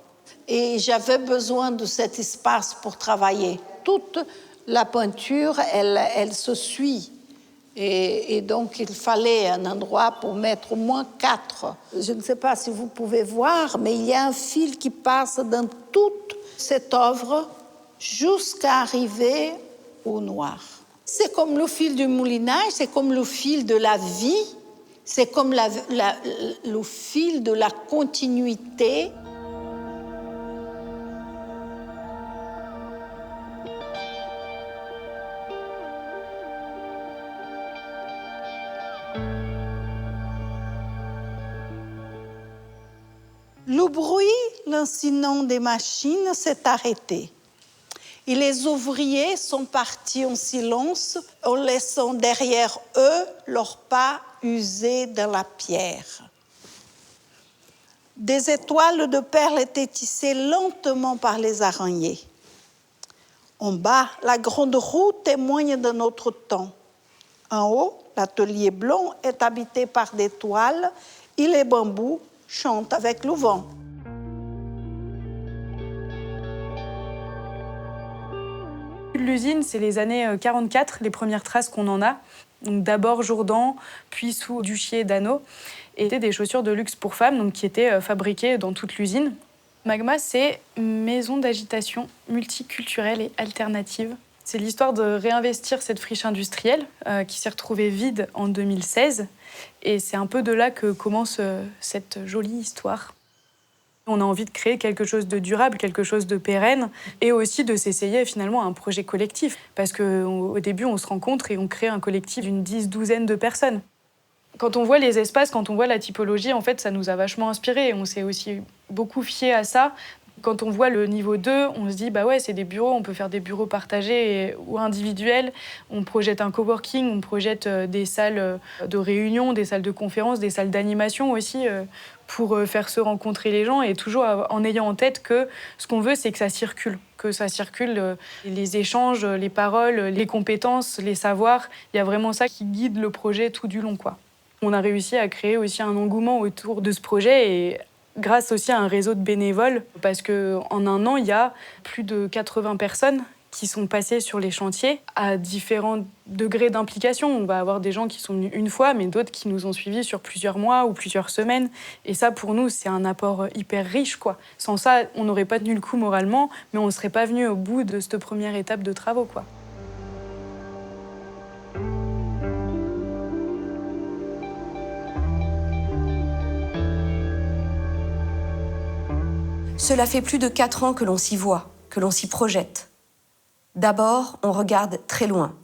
Speaker 8: Et j'avais besoin de cet espace pour travailler. Toute la peinture, elle se suit. Et donc, il fallait un endroit pour mettre au moins 4. Je ne sais pas si vous pouvez voir, mais il y a un fil qui passe dans toute cette œuvre jusqu'à arriver au noir. C'est comme le fil du moulinage, c'est comme le fil de la vie, c'est comme le fil de la continuité. Le bruit lancinant des machines s'est arrêté. Et les ouvriers sont partis en silence, en laissant derrière eux leurs pas usés dans la pierre. Des étoiles de perles étaient tissées lentement par les araignées. En bas, la grande roue témoigne de notre temps. En haut, l'atelier blanc est habité par des toiles et les bambous chantent avec le vent.
Speaker 5: L'usine, c'est les années 44, les premières traces qu'on en a. Donc d'abord Jourdan, puis sous Duchier d'Anneau. Et c'était des chaussures de luxe pour femmes donc, qui étaient fabriquées dans toute l'usine. Magma, c'est une maison d'agitation multiculturelle et alternative. C'est l'histoire de réinvestir cette friche industrielle qui s'est retrouvée vide en 2016. Et c'est un peu de là que commence cette jolie histoire. On a envie de créer quelque chose de durable, quelque chose de pérenne, et aussi de s'essayer finalement à un projet collectif. Parce qu'au début, on se rencontre et on crée un collectif d'une douzaine de personnes. Quand on voit les espaces, quand on voit la typologie, en fait, ça nous a vachement inspirés. On s'est aussi beaucoup fié à ça. Quand on voit le niveau 2, on se dit bah ouais, c'est des bureaux, on peut faire des bureaux partagés ou individuels. On projette un coworking, on projette des salles de réunion, des salles de conférence, des salles d'animation aussi pour faire se rencontrer les gens et toujours en ayant en tête que ce qu'on veut, c'est que ça circule les échanges, les paroles, les compétences, les savoirs. Il y a vraiment ça qui guide le projet tout du long, quoi. On a réussi à créer aussi un engouement autour de ce projet et grâce aussi à un réseau de bénévoles, parce qu'en un an, il y a plus de 80 personnes qui sont passées sur les chantiers à différents degrés d'implication. On va avoir des gens qui sont venus une fois, mais d'autres qui nous ont suivis sur plusieurs mois ou plusieurs semaines. Et ça, pour nous, c'est un apport hyper riche, quoi. Sans ça, on n'aurait pas tenu le coup moralement, mais on ne serait pas venu au bout de cette première étape de travaux, quoi.
Speaker 7: Cela fait plus de 4 ans que l'on s'y voit, que l'on s'y projette. D'abord, on regarde très loin,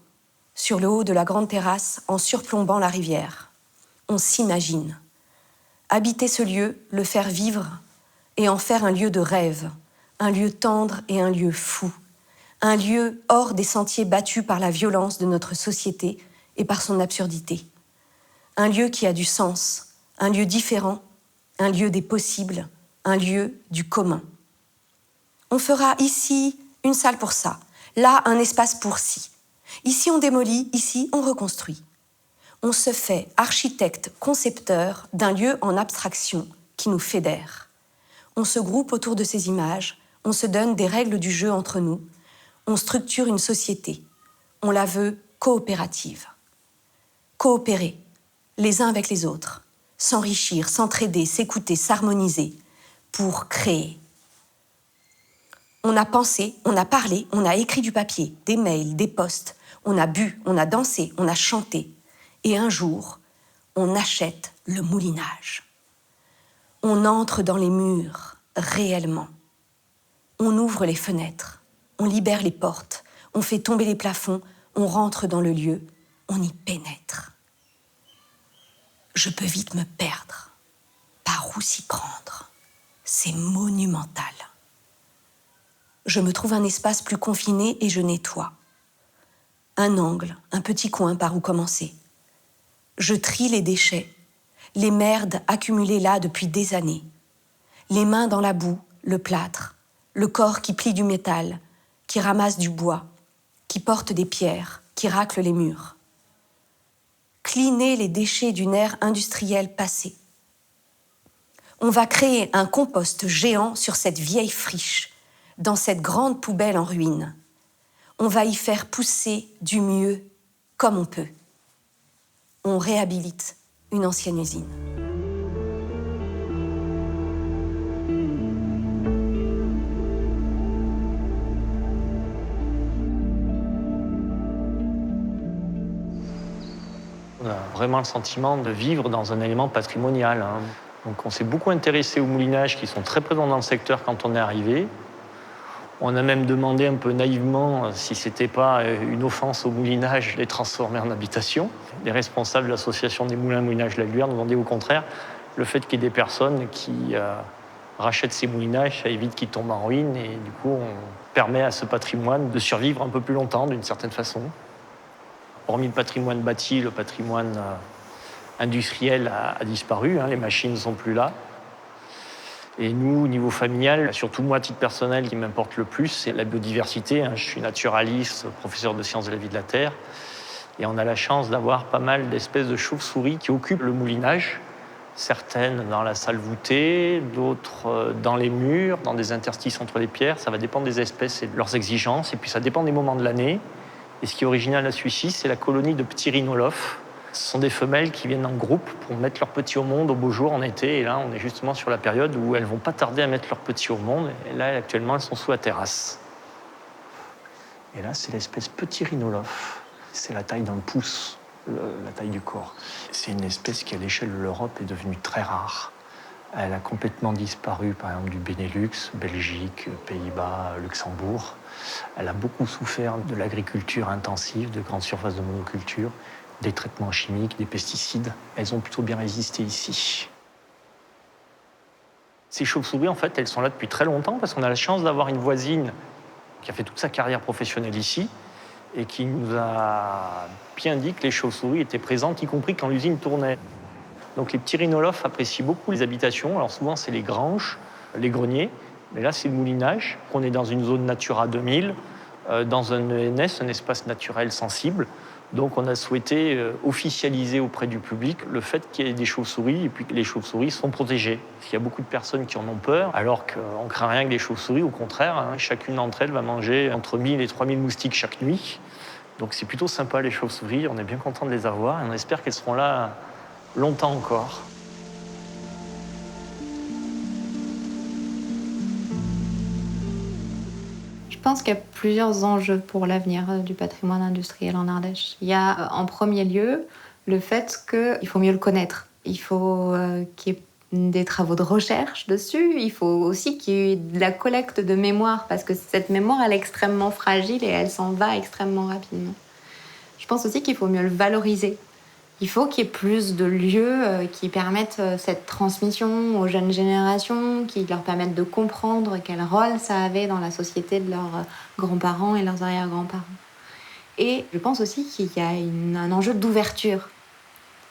Speaker 7: sur le haut de la grande terrasse, en surplombant la rivière. On s'imagine. Habiter ce lieu, le faire vivre, et en faire un lieu de rêve, un lieu tendre et un lieu fou, un lieu hors des sentiers battus par la violence de notre société et par son absurdité. Un lieu qui a du sens, un lieu différent, un lieu des possibles, un lieu du commun. On fera ici une salle pour ça, là un espace pour ci. Ici on démolit, ici on reconstruit. On se fait architecte concepteur d'un lieu en abstraction qui nous fédère. On se groupe autour de ces images, on se donne des règles du jeu entre nous, on structure une société. On la veut coopérative. Coopérer, les uns avec les autres, s'enrichir, s'entraider, s'écouter, s'harmoniser, pour créer. On a pensé, on a parlé, on a écrit du papier, des mails, des posts, on a bu, on a dansé, on a chanté. Et un jour, on achète le moulinage. On entre dans les murs, réellement. On ouvre les fenêtres, on libère les portes, on fait tomber les plafonds, on rentre dans le lieu, on y pénètre. Je peux vite me perdre. Par où s'y prendre ? C'est monumental. Je me trouve un espace plus confiné et je nettoie. Un angle, un petit coin par où commencer. Je trie les déchets, les merdes accumulées là depuis des années. Les mains dans la boue, le plâtre, le corps qui plie du métal, qui ramasse du bois, qui porte des pierres, qui racle les murs. Cliner les déchets d'une ère industrielle passée. On va créer un compost géant sur cette vieille friche, dans cette grande poubelle en ruine. On va y faire pousser du mieux comme on peut. On réhabilite une ancienne usine.
Speaker 9: On a vraiment le sentiment de vivre dans un élément patrimonial. Donc on s'est beaucoup intéressé aux moulinages qui sont très présents dans le secteur quand on est arrivé. On a même demandé un peu naïvement si c'était pas une offense au moulinage de les transformer en habitation. Les responsables de l'association des moulins moulinage de la Gluère nous ont dit au contraire, le fait qu'il y ait des personnes qui rachètent ces moulinages, ça évite qu'ils tombent en ruine et du coup on permet à ce patrimoine de survivre un peu plus longtemps d'une certaine façon. Hormis le patrimoine bâti, le patrimoine industriel a disparu, les machines ne sont plus là. Et nous, au niveau familial, surtout moi, à titre personnel, qui m'importe le plus, c'est la biodiversité. Je suis naturaliste, professeur de sciences de la vie de la Terre. Et on a la chance d'avoir pas mal d'espèces de chauves-souris qui occupent le moulinage. Certaines dans la salle voûtée, d'autres dans les murs, dans des interstices entre les pierres. Ça va dépendre des espèces et de leurs exigences. Et puis ça dépend des moments de l'année. Et ce qui est original à celui-ci, c'est la colonie de petits rhinolophes. Ce sont des femelles qui viennent en groupe pour mettre leurs petits au monde au beau jour en été. Et là, on est justement sur la période où elles ne vont pas tarder à mettre leurs petits au monde. Et là, actuellement, elles sont sous la terrasse. Et là, c'est l'espèce petit rhinolophe. C'est la taille d'un pouce, la taille du corps. C'est une espèce qui, à l'échelle de l'Europe, est devenue très rare. Elle a complètement disparu, par exemple, du Benelux, Belgique, Pays-Bas, Luxembourg. Elle a beaucoup souffert de l'agriculture intensive, de grandes surfaces de monoculture, des traitements chimiques, des pesticides. Elles ont plutôt bien résisté ici. Ces chauves-souris, en fait, elles sont là depuis très longtemps parce qu'on a la chance d'avoir une voisine qui a fait toute sa carrière professionnelle ici et qui nous a bien dit que les chauves-souris étaient présentes, y compris quand l'usine tournait. Donc les petits rhinolophes apprécient beaucoup les habitations. Alors souvent, c'est les granges, les greniers, mais là, c'est le moulinage. On est dans une zone Natura 2000, dans un ENS, un espace naturel sensible. Donc on a souhaité officialiser auprès du public le fait qu'il y ait des chauves-souris et puis que les chauves-souris sont protégées. Il y a beaucoup de personnes qui en ont peur, alors qu'on ne craint rien que les chauves-souris, au contraire. Hein, chacune d'entre elles va manger entre 1000 et 3000 moustiques chaque nuit. Donc c'est plutôt sympa les chauves-souris, on est bien content de les avoir et on espère qu'elles seront là longtemps encore.
Speaker 3: Je pense qu'il y a plusieurs enjeux pour l'avenir du patrimoine industriel en Ardèche. Il y a en premier lieu le fait qu'il faut mieux le connaître. Il faut qu'il y ait des travaux de recherche dessus. Il faut aussi qu'il y ait de la collecte de mémoire parce que cette mémoire, elle est extrêmement fragile et elle s'en va extrêmement rapidement. Je pense aussi qu'il faut mieux le valoriser. Il faut qu'il y ait plus de lieux qui permettent cette transmission aux jeunes générations, qui leur permettent de comprendre quel rôle ça avait dans la société de leurs grands-parents et leurs arrière-grands-parents. Et je pense aussi qu'il y a un enjeu d'ouverture,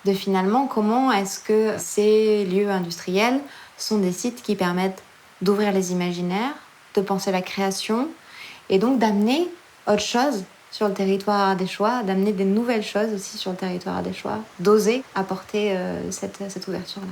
Speaker 3: de finalement comment est-ce que ces lieux industriels sont des sites qui permettent d'ouvrir les imaginaires, de penser la création et donc d'amener autre chose sur le territoire ardéchois, d'amener des nouvelles choses aussi sur le territoire ardéchois, d'oser apporter cette ouverture-là.